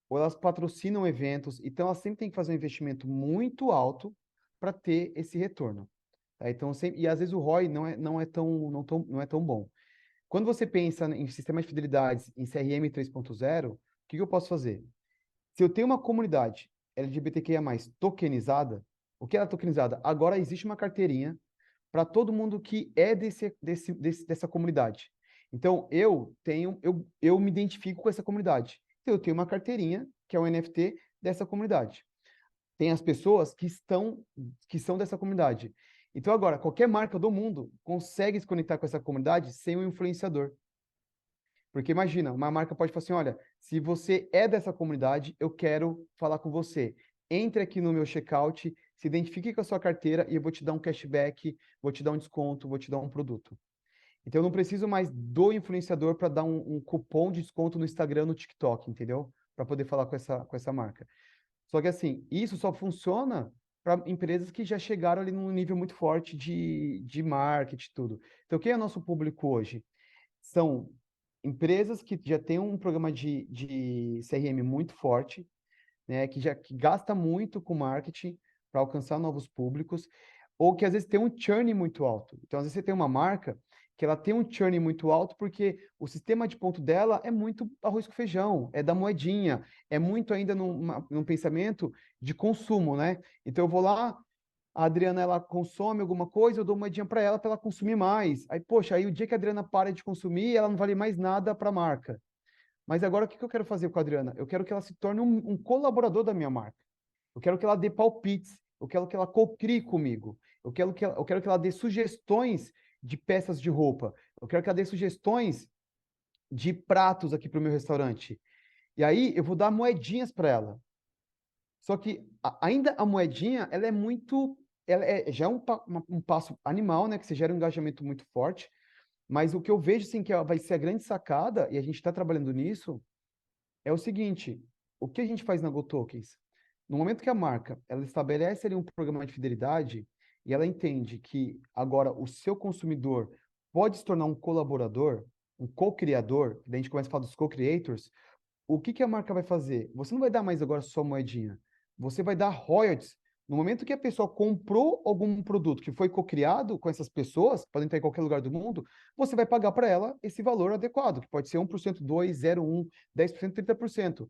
S3: ou elas patrocinam eventos, então elas sempre têm que fazer um investimento muito alto para ter esse retorno. Tá? Então, sempre, e às vezes o ROI não é tão bom. Quando você pensa em sistema de fidelidades, em CRM 3.0, o que eu posso fazer? Se eu tenho uma comunidade LGBTQIA+, tokenizada, o que é tokenizada? Agora existe uma carteirinha para todo mundo que é dessa comunidade. Então, eu me identifico com essa comunidade. Então, eu tenho uma carteirinha, que é o NFT dessa comunidade. Tem as pessoas que são dessa comunidade. Então, agora, qualquer marca do mundo consegue se conectar com essa comunidade sem um influenciador. Porque imagina, uma marca pode falar assim, olha, se você é dessa comunidade, eu quero falar com você. Entre aqui no meu checkout, se identifique com a sua carteira e eu vou te dar um cashback, vou te dar um desconto, vou te dar um produto. Então eu não preciso mais do influenciador para dar um cupom de desconto no Instagram, no TikTok, entendeu? Para poder falar com essa marca. Só que assim, isso só funciona para empresas que já chegaram ali num nível muito forte de marketing e tudo. Então, quem é nosso público hoje? São empresas que já têm um programa de CRM muito forte, né, que gasta muito com marketing para alcançar novos públicos, ou que às vezes tem um churn muito alto. Então, às vezes você tem uma marca que ela tem um churn muito alto porque o sistema de ponto dela é muito arroz com feijão, é da moedinha, é muito ainda num pensamento de consumo, né? Então, eu vou lá, a Adriana ela consome alguma coisa, eu dou uma moedinha para ela consumir mais. Aí, poxa, aí o dia que a Adriana para de consumir, ela não vale mais nada para a marca. Mas agora o que eu quero fazer com a Adriana? Eu quero que ela se torne um colaborador da minha marca. Eu quero que ela dê palpites, eu quero que ela co-crie comigo. Eu quero que ela dê sugestões de peças de roupa. Eu quero que ela dê sugestões de pratos aqui para o meu restaurante. E aí eu vou dar moedinhas para ela. Só que ainda a moedinha, ela é muito. Ela já é um passo animal, né? Que você gera um engajamento muito forte. Mas o que eu vejo, assim, que vai ser a grande sacada, e a gente está trabalhando nisso, é o seguinte: o que a gente faz na GoTokens? No momento que a marca ela estabelece ali um programa de fidelidade e ela entende que agora o seu consumidor pode se tornar um colaborador, um co-criador, daí a gente começa a falar dos co-creators, o que que a marca vai fazer? Você não vai dar mais agora só moedinha. Você vai dar royalties. No momento que a pessoa comprou algum produto que foi co-criado com essas pessoas, podem estar em qualquer lugar do mundo, você vai pagar para ela esse valor adequado, que pode ser 1%, 2%, 0,1%, 10%, 30%.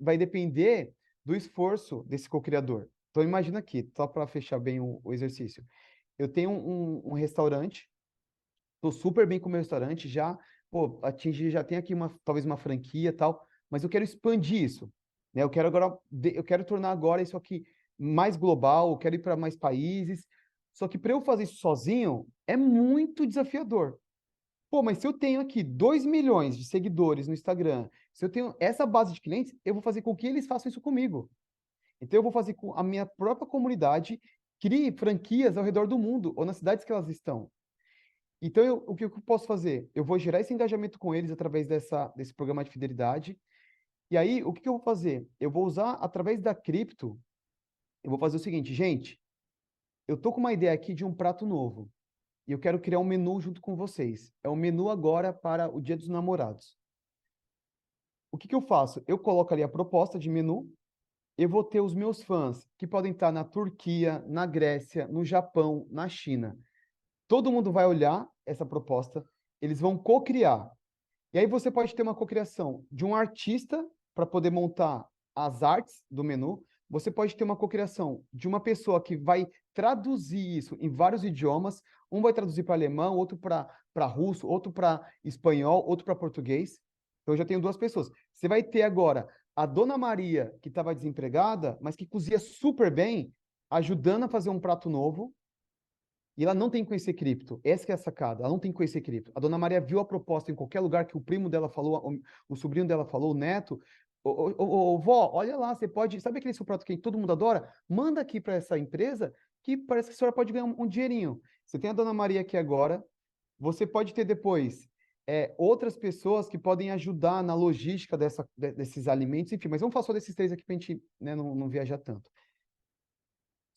S3: Vai depender do esforço desse co-criador. Então, imagina aqui, só para fechar bem o exercício. Eu tenho um restaurante tô super bem com o meu restaurante, já, pô, atingi, já tem aqui talvez uma franquia e tal, mas eu quero expandir isso, né? Eu quero agora, eu quero tornar agora isso aqui mais global, eu quero ir para mais países. Só que para eu fazer isso sozinho é muito desafiador. Pô, mas se eu tenho aqui 2 milhões de seguidores no Instagram, se eu tenho essa base de clientes, eu vou fazer com que eles façam isso comigo. Então, eu vou fazer com a minha própria comunidade crie franquias ao redor do mundo, ou nas cidades que elas estão. Então, o que eu posso fazer? Eu vou gerar esse engajamento com eles através desse programa de fidelidade. E aí, o que eu vou fazer? Eu vou usar, através da cripto, eu vou fazer o seguinte, gente, eu tô com uma ideia aqui de um prato novo. E eu quero criar um menu junto com vocês. É um menu agora para o Dia dos Namorados. O que eu faço? Eu coloco ali a proposta de menu, eu vou ter os meus fãs, que podem estar na Turquia, na Grécia, no Japão, na China. Todo mundo vai olhar essa proposta, eles vão co-criar. E aí você pode ter uma cocriação de um artista para poder montar as artes do menu. Você pode ter uma cocriação de uma pessoa que vai traduzir isso em vários idiomas. Um vai traduzir para alemão, outro para russo, outro para espanhol, outro para português. Então eu já tenho duas pessoas. Você vai ter agora a Dona Maria, que estava desempregada, mas que cozinha super bem, ajudando a fazer um prato novo. E ela não tem que conhecer cripto. Essa que é a sacada. Ela não tem que conhecer cripto. A Dona Maria viu a proposta em qualquer lugar que o primo dela falou, o sobrinho dela falou, o neto. Vó, olha lá, você pode. Sabe aquele seu prato que todo mundo adora? Manda aqui para essa empresa que parece que a senhora pode ganhar um dinheirinho. Você tem a Dona Maria aqui agora. Você pode ter depois outras pessoas que podem ajudar na logística desses alimentos, enfim. Mas vamos falar só desses três aqui para a gente, né, não viajar tanto.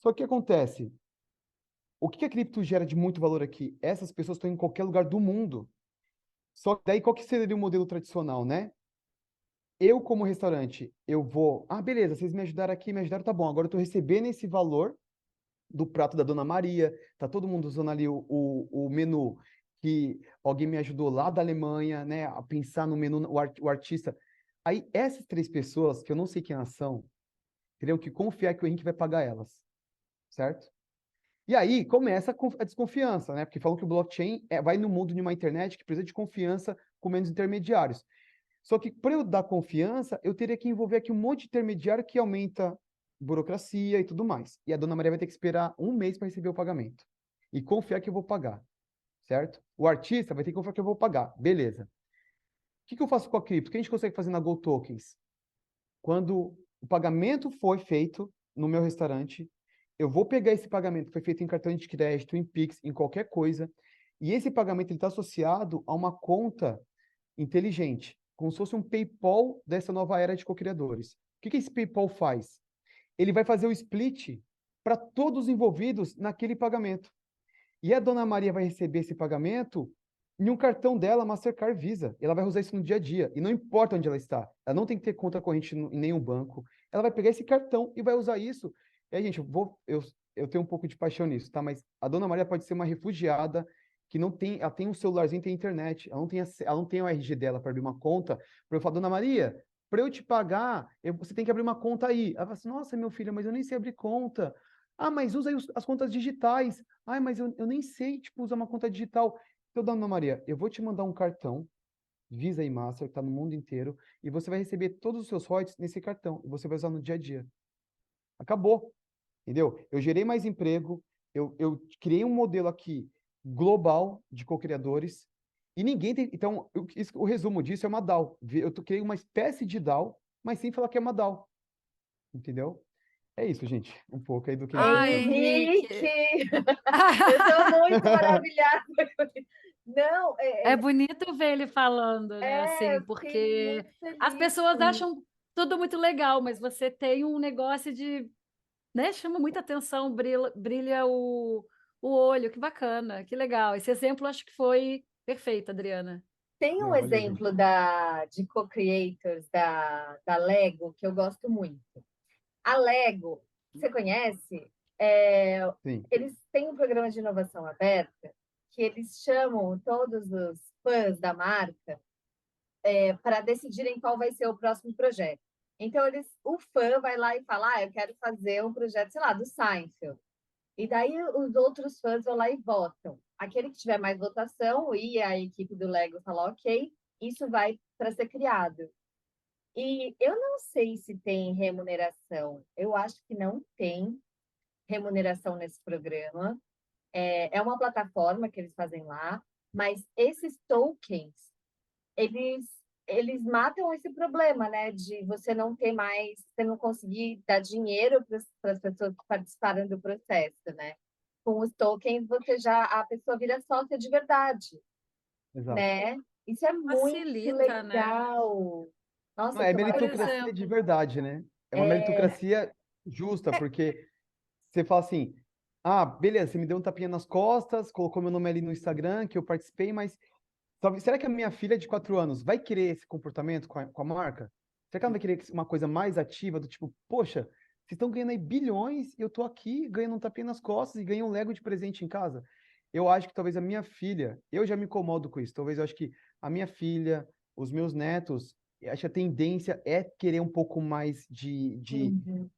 S3: Só que o que acontece? O que a cripto gera de muito valor aqui? Essas pessoas estão em qualquer lugar do mundo. Só que daí qual que seria o modelo tradicional, né? Eu, como restaurante, eu vou. Ah, beleza, vocês me ajudaram aqui, me ajudaram, tá bom. Agora eu estou recebendo esse valor do prato da Dona Maria, tá todo mundo usando ali o menu que alguém me ajudou lá da Alemanha, né? A pensar no menu, o artista. Aí, essas três pessoas, que eu não sei quem elas são, teriam que confiar que o Henrique vai pagar elas, certo? E aí começa a desconfiança, né? Porque falam que o blockchain vai no mundo de uma internet que precisa de confiança com menos intermediários. Só que para eu dar confiança, eu teria que envolver aqui um monte de intermediário que aumenta burocracia e tudo mais. E a Dona Maria vai ter que esperar um mês para receber o pagamento. E confiar que eu vou pagar, certo? O artista vai ter que confiar que eu vou pagar. Beleza. O que eu faço com a cripto? O que a gente consegue fazer na Go Tokens? Quando o pagamento foi feito no meu restaurante, eu vou pegar esse pagamento que foi feito em cartão de crédito, em Pix, em qualquer coisa, e esse pagamento está associado a uma conta inteligente, como se fosse um PayPal dessa nova era de co-criadores. O que esse PayPal faz? Ele vai fazer o split para todos os envolvidos naquele pagamento. E a Dona Maria vai receber esse pagamento em um cartão dela, Mastercard Visa. Ela vai usar isso no dia a dia. E não importa onde ela está. Ela não tem que ter conta corrente em nenhum banco. Ela vai pegar esse cartão e vai usar isso. E aí, gente, eu tenho um pouco de paixão nisso, tá? Mas a Dona Maria pode ser uma refugiada que não tem, ela tem um celularzinho, tem internet. Ela não tem o RG dela para abrir uma conta. Para eu falar, Dona Maria, para eu te pagar, você tem que abrir uma conta aí. Ela fala assim, nossa, meu filho, mas eu nem sei abrir conta. Ah, mas usa aí as contas digitais. Ah, mas eu nem sei, tipo, usar uma conta digital. Então, Dona Maria, eu vou te mandar um cartão, Visa e Master, que está no mundo inteiro, e você vai receber todos os seus royalties nesse cartão, e você vai usar no dia a dia. Acabou, entendeu? Eu gerei mais emprego, eu criei um modelo aqui global de co-criadores, e ninguém tem... Então, o resumo disso é uma DAO. Criei uma espécie de DAO, mas sem falar que é uma DAO, entendeu? É isso, gente. Um pouco aí do que a gente
S1: Ai,
S3: está.
S2: Henrique!
S1: Henrique.
S2: Eu estou muito maravilhada. Não,
S1: É bonito ver ele falando, né? Assim,
S2: eu fiquei
S1: porque
S2: muito
S1: as
S2: feliz
S1: pessoas
S2: com isso.
S1: acham tudo muito legal, mas você tem um negócio de, né? Chama muita atenção, brilha o olho. Que bacana, que legal. Esse exemplo acho que foi perfeito, Adriana.
S2: Tem um
S3: Não, valeu, gente.
S2: exemplo de co-creators da Lego que eu gosto muito. A Lego, você conhece?
S3: Sim.
S2: Eles têm um programa de inovação aberta que eles chamam todos os fãs da marca para decidirem qual vai ser o próximo projeto. Então, o fã vai lá e fala, eu quero fazer um projeto, sei lá, do Seinfeld. E daí os outros fãs vão lá e votam. aquele que tiver mais votação e a equipe do Lego falar, ok, isso vai para ser criado. E eu não sei se tem remuneração. Eu acho que não tem remuneração nesse programa. É uma plataforma que eles fazem lá, mas esses tokens, eles, eles matam esse problema, né? De você não ter mais, você não conseguir dar dinheiro para as pessoas que participaram do processo, né? Com os tokens, a pessoa vira sócia de verdade,
S3: Exato.
S2: né? Isso é muito
S1: Facilita, né?
S2: legal.
S3: Não,
S2: Nossa,
S3: é
S1: Por
S2: tomara.
S3: meritocracia de
S1: exemplo,
S3: verdade, né? É uma
S2: É,
S3: meritocracia justa, porque você fala assim, ah, beleza, você me deu um tapinha nas costas, colocou meu nome ali no Instagram, que eu participei, mas será que a minha filha de 4 anos vai querer esse comportamento com a marca? Será que ela vai querer uma coisa mais ativa, do tipo, poxa, vocês estão ganhando aí bilhões e eu tô aqui ganhando um tapinha nas costas e ganhei um Lego de presente em casa? Eu acho que talvez a minha filha, eu já me incomodo com isso, talvez eu acho que a minha filha, os meus netos, eu acho que a tendência é querer um pouco mais
S2: uhum.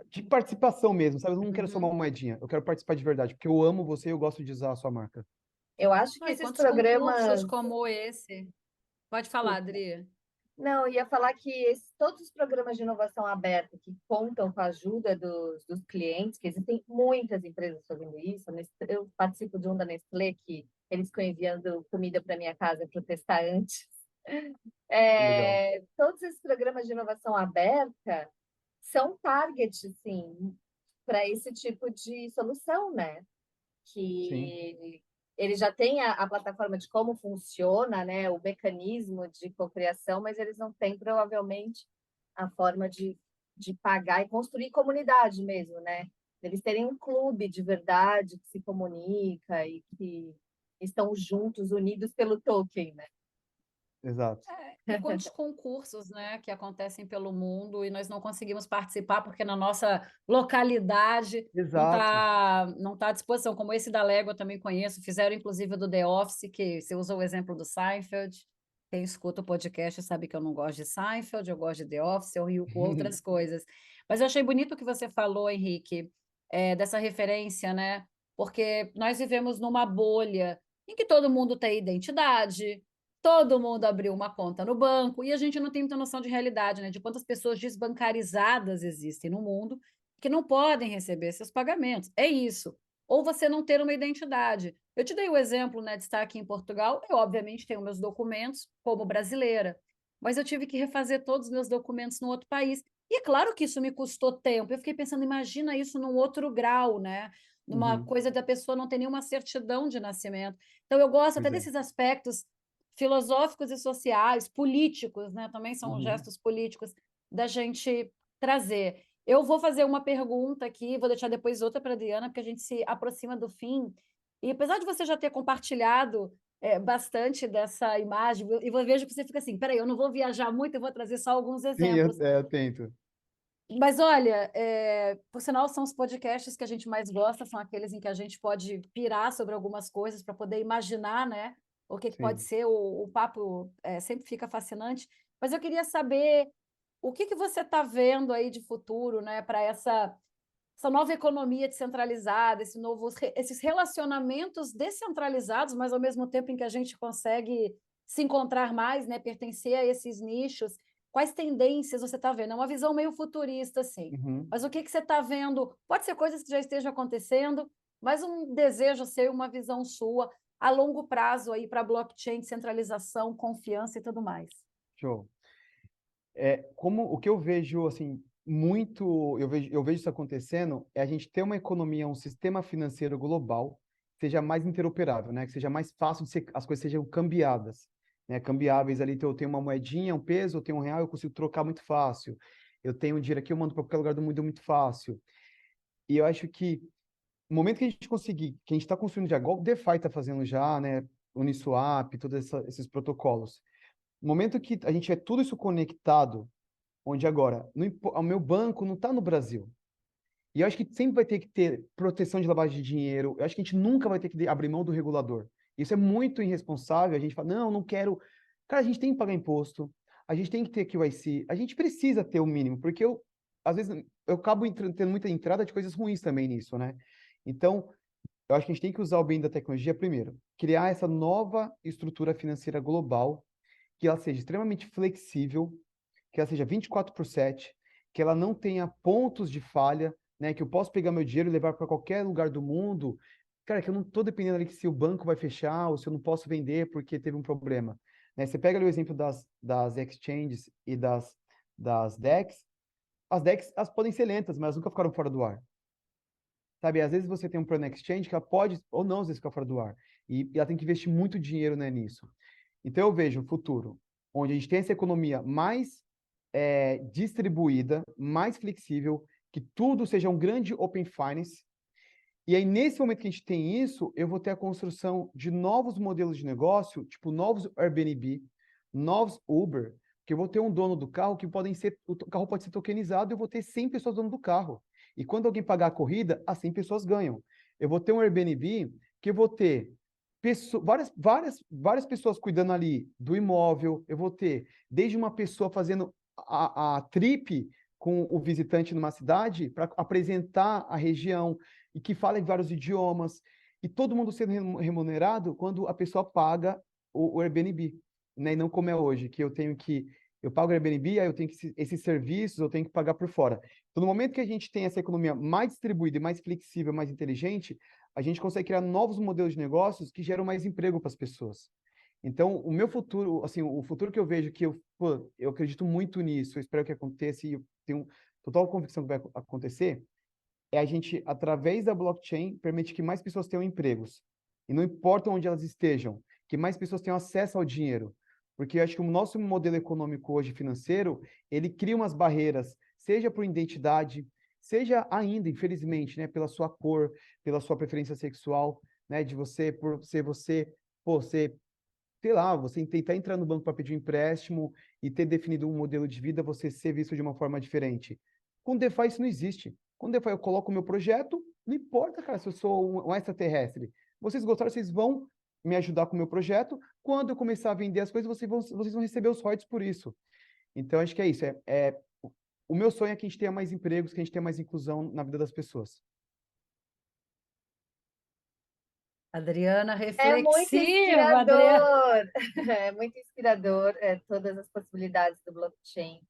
S3: de participação mesmo, sabe? Eu não quero só uma
S1: uhum.
S3: moedinha, eu quero participar de verdade, porque eu amo você e eu gosto de usar a sua marca.
S2: Eu acho que
S1: Ai,
S2: esses
S1: quantos concursos
S2: programas.
S1: como esse? Pode falar, Adri.
S2: Não, ia falar que todos os programas de inovação aberta que contam com a ajuda dos clientes, que existem muitas empresas fazendo isso. Eu participo de um da Nestlé, que eles ficam enviando comida para minha casa para eu testar antes.
S3: Legal.
S2: Todos esses programas de inovação aberta são target, sim, para esse tipo de solução, né?
S3: Sim.
S2: Que ele já tem a plataforma de como funciona, né, o mecanismo de cocriação, mas eles não têm, provavelmente, a forma de pagar e construir comunidade mesmo, né? Eles terem um clube de verdade que se comunica e que estão juntos, unidos pelo token, né?
S3: Exato.
S1: E quantos concursos, né, que acontecem pelo mundo e nós não conseguimos participar porque na nossa localidade
S3: Exato.
S1: não tá à disposição, como esse da Lego eu também conheço, fizeram inclusive o do The Office, que você usou o exemplo do Seinfeld. Quem escuta o podcast sabe que eu não gosto de Seinfeld, eu gosto de The Office, eu rio com outras coisas. Mas eu achei bonito o que você falou, Henrique, dessa referência, né? Porque nós vivemos numa bolha em que todo mundo tem identidade, todo mundo abriu uma conta no banco e a gente não tem muita noção de realidade, né? De quantas pessoas desbancarizadas existem no mundo que não podem receber seus pagamentos. É isso. Ou você não ter uma identidade. Eu te dei o exemplo, né, de estar aqui em Portugal. Eu, obviamente, tenho meus documentos como brasileira, mas eu tive que refazer todos os meus documentos no outro país. E é claro que isso me custou tempo. Eu fiquei pensando, imagina isso num outro grau, né? Numa
S3: Uhum.
S1: coisa da pessoa não ter nenhuma certidão de nascimento. Então, eu gosto até
S3: Pois é.
S1: desses aspectos filosóficos e sociais, políticos, né? Também são
S3: Uhum.
S1: gestos políticos da gente trazer. Eu vou fazer uma pergunta aqui, vou deixar depois outra para a Adriana, porque a gente se aproxima do fim. E apesar de você já ter compartilhado bastante dessa imagem, e eu vejo que você fica assim, peraí, eu não vou viajar muito, eu vou trazer só alguns
S3: Sim,
S1: exemplos.
S3: eu tento.
S1: Mas olha, por sinal, são os podcasts que a gente mais gosta, são aqueles em que a gente pode pirar sobre algumas coisas para poder imaginar, né? O que pode
S3: Sim.
S1: ser, o papo sempre fica fascinante. Mas eu queria saber o que você está vendo aí de futuro, né, para essa nova economia descentralizada, esses relacionamentos descentralizados, mas ao mesmo tempo em que a gente consegue se encontrar mais, né, pertencer a esses nichos. Quais tendências você está vendo? É uma visão meio futurista, assim.
S3: Uhum.
S1: Mas o que você está vendo? Pode ser coisas que já estejam acontecendo, mas um desejo seu, uma visão sua a longo prazo aí para blockchain, descentralização, confiança e tudo mais.
S3: Show. Como o que eu vejo assim muito, eu vejo isso acontecendo é a gente ter uma economia, um sistema financeiro global que seja mais interoperável, né? Que seja mais fácil de ser, as coisas sejam cambiadas, né? Cambiáveis ali, então eu tenho uma moedinha, um peso, eu tenho um real, eu consigo trocar muito fácil. Eu tenho um dinheiro aqui, eu mando para qualquer lugar do mundo muito fácil. E eu acho que no momento que a gente conseguir, que a gente está construindo já, igual o DeFi está fazendo já, né? Uniswap, todos esses protocolos. No momento que a gente tiver tudo isso conectado, onde agora o meu banco não está no Brasil. E eu acho que sempre vai ter que ter proteção de lavagem de dinheiro. Eu acho que a gente nunca vai ter que abrir mão do regulador. Isso é muito irresponsável. A gente fala, não, não quero. Cara, a gente tem que pagar imposto, a gente tem que ter QIC, a gente precisa ter o mínimo, porque às vezes, eu acabo tendo muita entrada de coisas ruins também nisso, né? Então, eu acho que a gente tem que usar o bem da tecnologia primeiro, criar essa nova estrutura financeira global, que ela seja extremamente flexível, que ela seja 24/7, que ela não tenha pontos de falha, né? Que eu posso pegar meu dinheiro e levar para qualquer lugar do mundo. Cara, que eu não estou dependendo ali que se o banco vai fechar ou se eu não posso vender porque teve um problema. Né? Você pega ali o exemplo das exchanges e das DEX. As DEX, elas podem ser lentas, mas elas nunca ficaram fora do ar. Sabe, às vezes você tem um plano exchange que ela pode, ou não, às vezes ficar fora do ar. E ela tem que investir muito dinheiro, né, nisso. Então eu vejo um futuro onde a gente tem essa economia mais distribuída, mais flexível, que tudo seja um grande open finance. E aí, nesse momento que a gente tem isso, eu vou ter a construção de novos modelos de negócio, tipo novos Airbnb, novos Uber, que eu vou ter um dono do carro que podem ser, o carro pode ser tokenizado, eu vou ter 100 pessoas dono do carro. E quando alguém pagar a corrida, as 100 pessoas ganham. Eu vou ter um Airbnb que eu vou ter várias pessoas cuidando ali do imóvel, eu vou ter desde uma pessoa fazendo a trip com o visitante numa cidade para apresentar a região e que fala em vários idiomas, e todo mundo sendo remunerado quando a pessoa paga o Airbnb, né? E não como é hoje, que eu pago o Airbnb, aí eu tenho que, esses serviços eu tenho que pagar por fora. Então, no momento que a gente tem essa economia mais distribuída, mais flexível, mais inteligente, a gente consegue criar novos modelos de negócios que geram mais emprego para as pessoas. Então, o meu futuro, assim, o futuro que eu vejo que eu acredito muito nisso, eu espero que aconteça e eu tenho total convicção que vai acontecer, é a gente, através da blockchain, permitir que mais pessoas tenham empregos. E não importa onde elas estejam, que mais pessoas tenham acesso ao dinheiro. Porque eu acho que o nosso modelo econômico hoje financeiro, ele cria umas barreiras, seja por identidade, seja ainda, infelizmente, né, pela sua cor, pela sua preferência sexual, né, de você, por ser você, pô, ser, sei lá, você tentar entrar no banco para pedir um empréstimo e ter definido um modelo de vida, você ser visto de uma forma diferente. Com DeFi isso não existe. Com DeFi eu coloco o meu projeto, não importa, cara, se eu sou um extraterrestre. Vocês gostaram, vocês vão me ajudar com o meu projeto. Quando eu começar a vender as coisas, vocês vão receber os royalties por isso. Então, acho que é isso. O meu sonho é que a gente tenha mais empregos, que a gente tenha mais inclusão na vida das pessoas.
S1: Adriana,
S2: É muito
S1: reflexiva, Adriana.
S2: inspirador, é muito inspirador, todas as possibilidades do blockchain,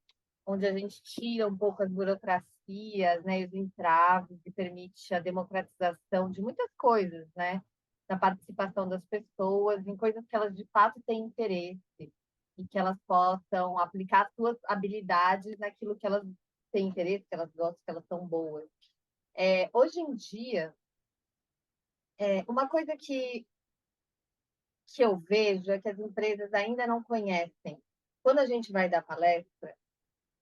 S2: onde a gente tira um pouco as burocracias, né, e os entraves e permite a democratização de muitas coisas, né, da participação das pessoas em coisas que elas de fato têm interesse e que elas possam aplicar suas habilidades naquilo que elas têm interesse, que elas gostam, que elas são boas. Hoje em dia, uma coisa que eu vejo é que as empresas ainda não conhecem. Quando a gente vai dar palestra,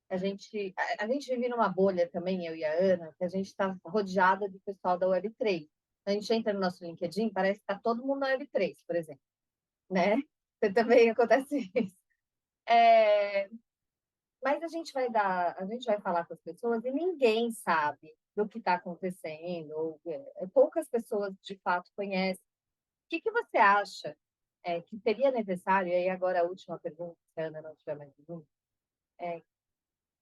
S2: a gente vive numa bolha também, eu e a Ana, que a gente está rodeada do pessoal da Web3. A gente entra no nosso LinkedIn, parece que está todo mundo na Web3, por exemplo, né? Você também acontece isso. Mas a gente vai falar com as pessoas e ninguém sabe do que está acontecendo, ou poucas pessoas de fato conhecem. O que você acha que seria necessário, e aí agora a última pergunta, se a Ana não tiver mais pergunta,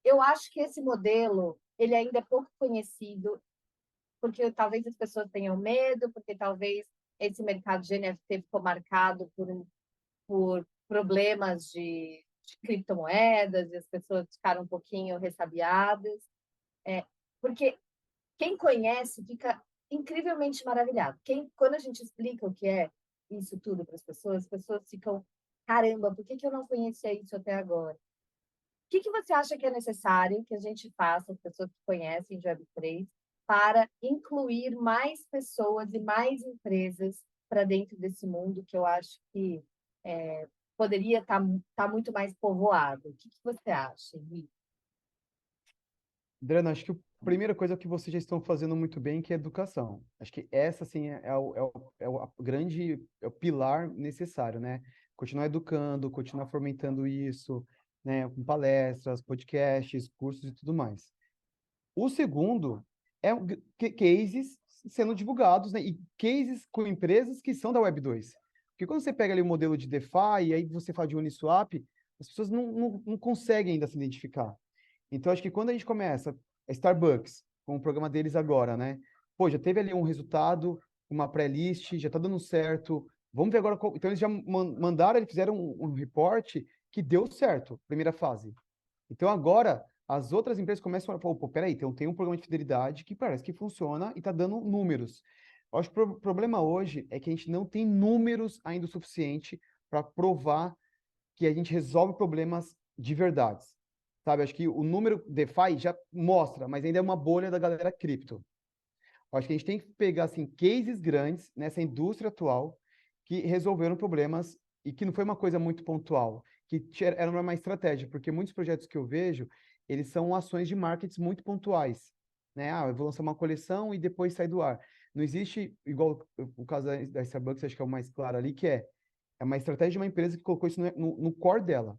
S2: eu acho que esse modelo, ele ainda é pouco conhecido, porque talvez as pessoas tenham medo, porque talvez esse mercado de NFT ficou marcado por problemas de criptomoedas, e as pessoas ficaram um pouquinho ressabiadas, porque quem conhece fica incrivelmente maravilhado. Quando a gente explica o que é isso tudo para as pessoas ficam, caramba, por que eu não conhecia isso até agora? O que você acha que é necessário que a gente faça, as pessoas que conhecem de Web3, para incluir mais pessoas e mais empresas para dentro desse mundo que eu acho que poderia estar muito mais povoado? O que você acha, Henrique?
S3: Adriana, acho que a primeira coisa que vocês já estão fazendo muito bem, que é educação. Acho que essa, assim, é o pilar necessário, né? Continuar educando, continuar fomentando isso, né? Com palestras, podcasts, cursos e tudo mais. O segundo é cases sendo divulgados, né? E cases com empresas que são da Web2. Porque quando você pega ali o modelo de DeFi e aí você fala de Uniswap, as pessoas não conseguem ainda se identificar. Então, acho que quando a gente começa, a Starbucks, com o programa deles agora, né? Pô, já teve ali um resultado, uma pré-list, já está dando certo. Vamos ver agora. Então, eles já mandaram, eles fizeram um report que deu certo, primeira fase. Então, agora, as outras empresas começam a falar, pô, peraí, então tem um programa de fidelidade que parece que funciona e está dando números. Eu acho que o problema hoje é que a gente não tem números ainda o suficiente para provar que a gente resolve problemas de verdade. Sabe, acho que o número DeFi já mostra, mas ainda é uma bolha da galera cripto. Acho que a gente tem que pegar assim, cases grandes nessa indústria atual que resolveram problemas e que não foi uma coisa muito pontual, que era uma estratégia, porque muitos projetos que eu vejo, eles são ações de marketing muito pontuais. Né? Ah, eu vou lançar uma coleção e depois sai do ar. Não existe, igual o caso da Starbucks, acho que é o mais claro ali, que é uma estratégia de uma empresa que colocou isso no core dela.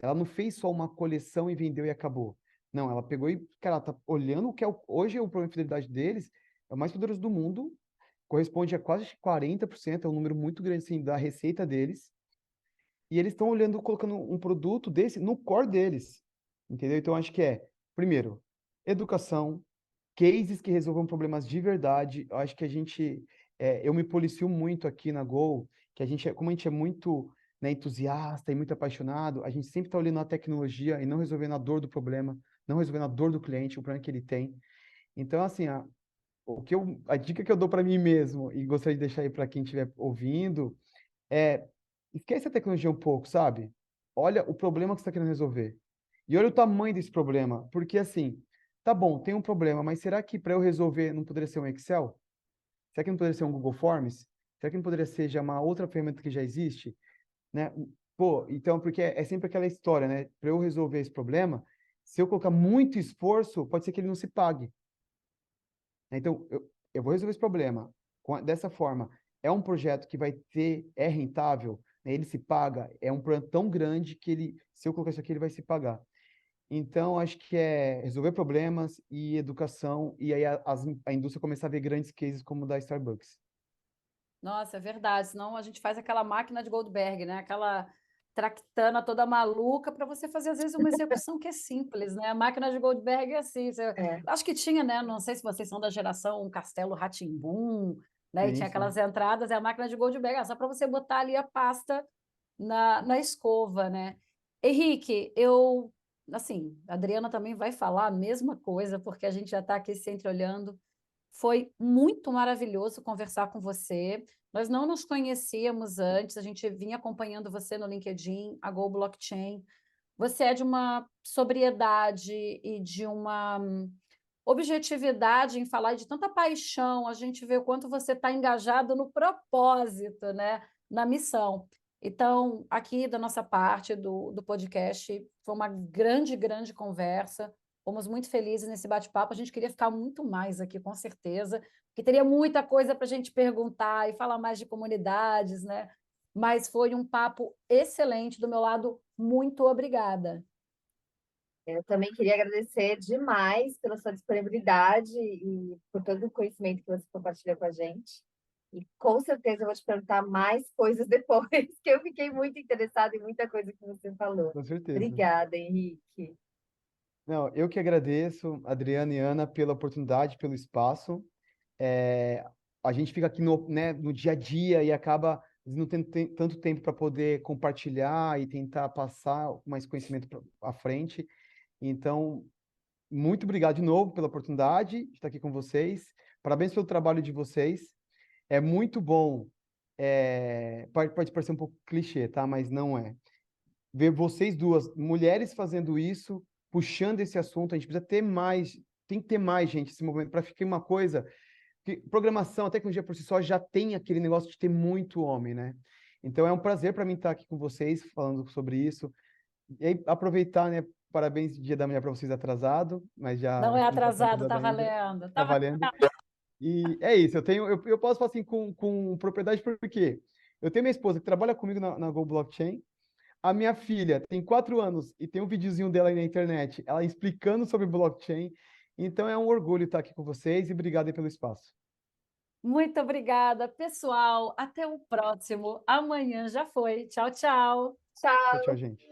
S3: Ela não fez só uma coleção e vendeu e acabou. Não, ela pegou e, cara, ela tá olhando o que hoje é o programa de fidelidade deles, é o mais poderoso do mundo, corresponde a quase 40%, é um número muito grande, assim, da receita deles, e eles estão olhando, colocando um produto desse no core deles, entendeu? Então, acho que primeiro, educação, cases que resolvam problemas de verdade. Eu acho que eu me policio muito aqui na Gol, que como a gente é muito, né, entusiasta e muito apaixonado, a gente sempre está olhando a tecnologia e não resolvendo a dor do problema, não resolvendo a dor do cliente, o problema que ele tem. Então, assim, a dica que eu dou para mim mesmo, e gostaria de deixar aí para quem estiver ouvindo, é esquece a tecnologia um pouco, sabe? Olha o problema que você está querendo resolver. E olha o tamanho desse problema. Porque, assim, tá bom, tem um problema, mas será que para eu resolver não poderia ser um Excel? Será que não poderia ser um Google Forms? Será que não poderia ser já uma outra ferramenta que já existe? Né? Pô, então, porque é sempre aquela história, né? Para eu resolver esse problema, se eu colocar muito esforço, pode ser que ele não se pague. Então, eu vou resolver esse problema dessa forma. É um projeto que é rentável, né? Ele se paga, é um problema tão grande que se eu colocar isso aqui, ele vai se pagar. Então, acho que é resolver problemas e educação, e aí a indústria começar a ver grandes cases como o da Starbucks.
S1: Nossa, é verdade. Senão a gente faz aquela máquina de Goldberg, né? Aquela tractana toda maluca para você fazer, às vezes, uma execução que é simples, né? A máquina de Goldberg é assim. Acho que tinha, né? Não sei se vocês são da geração um Castelo rá tim né? E
S3: Sim,
S1: tinha
S3: sim.
S1: aquelas entradas, é a máquina de Goldberg, só para você botar ali a pasta na escova, né? Henrique, assim, a Adriana também vai falar a mesma coisa, porque a gente já está aqui se entreolhando. Foi muito maravilhoso conversar com você. Nós não nos conhecíamos antes, a gente vinha acompanhando você no LinkedIn, a Go Blockchain. Você é de uma sobriedade e de uma objetividade em falar, de tanta paixão. A gente vê o quanto você está engajado no propósito, né? Na missão. Então, aqui da nossa parte do podcast, foi uma grande, grande conversa. Fomos muito felizes nesse bate-papo. A gente queria ficar muito mais aqui, com certeza, porque teria muita coisa para a gente perguntar e falar mais de comunidades, né? Mas foi um papo excelente. Do meu lado, muito obrigada.
S2: Eu também queria agradecer demais pela sua disponibilidade e por todo o conhecimento que você compartilhou com a gente. E com certeza eu vou te perguntar mais coisas depois, que eu fiquei muito interessada em muita coisa que você falou.
S3: Com certeza.
S2: Obrigada, Henrique.
S3: Não, eu que agradeço, Adriana e Ana, pela oportunidade, pelo espaço. É, a gente fica aqui no dia a dia e acaba não tendo tanto tempo para poder compartilhar e tentar passar mais conhecimento à frente. Então, muito obrigado de novo pela oportunidade de estar aqui com vocês. Parabéns pelo trabalho de vocês. É muito bom. Pode parecer um pouco clichê, tá? Mas não é. Ver vocês duas, mulheres, fazendo isso, puxando esse assunto. A gente precisa ter mais, tem que ter mais gente esse movimento para ficar uma coisa. Que programação, a tecnologia por si só já tem aquele negócio de ter muito homem, né? Então é um prazer para mim estar aqui com vocês falando sobre isso. E aí, aproveitar, né? Parabéns, Dia da Mulher, para vocês atrasado, mas
S1: Não
S3: já
S1: é
S3: não está tão
S1: atrasado,
S3: atrasado
S1: tá
S3: ainda,
S1: valendo.
S3: está valendo. E é isso, eu posso falar assim com propriedade, porque eu tenho minha esposa que trabalha comigo na Go Blockchain, a minha filha tem 4 anos e tem um videozinho dela aí na internet, ela explicando sobre blockchain. Então é um orgulho estar aqui com vocês e obrigado aí pelo espaço.
S1: Muito obrigada, pessoal. Até o próximo. Amanhã já foi. Tchau, tchau.
S3: Tchau,
S2: Tchau.
S3: tchau, gente.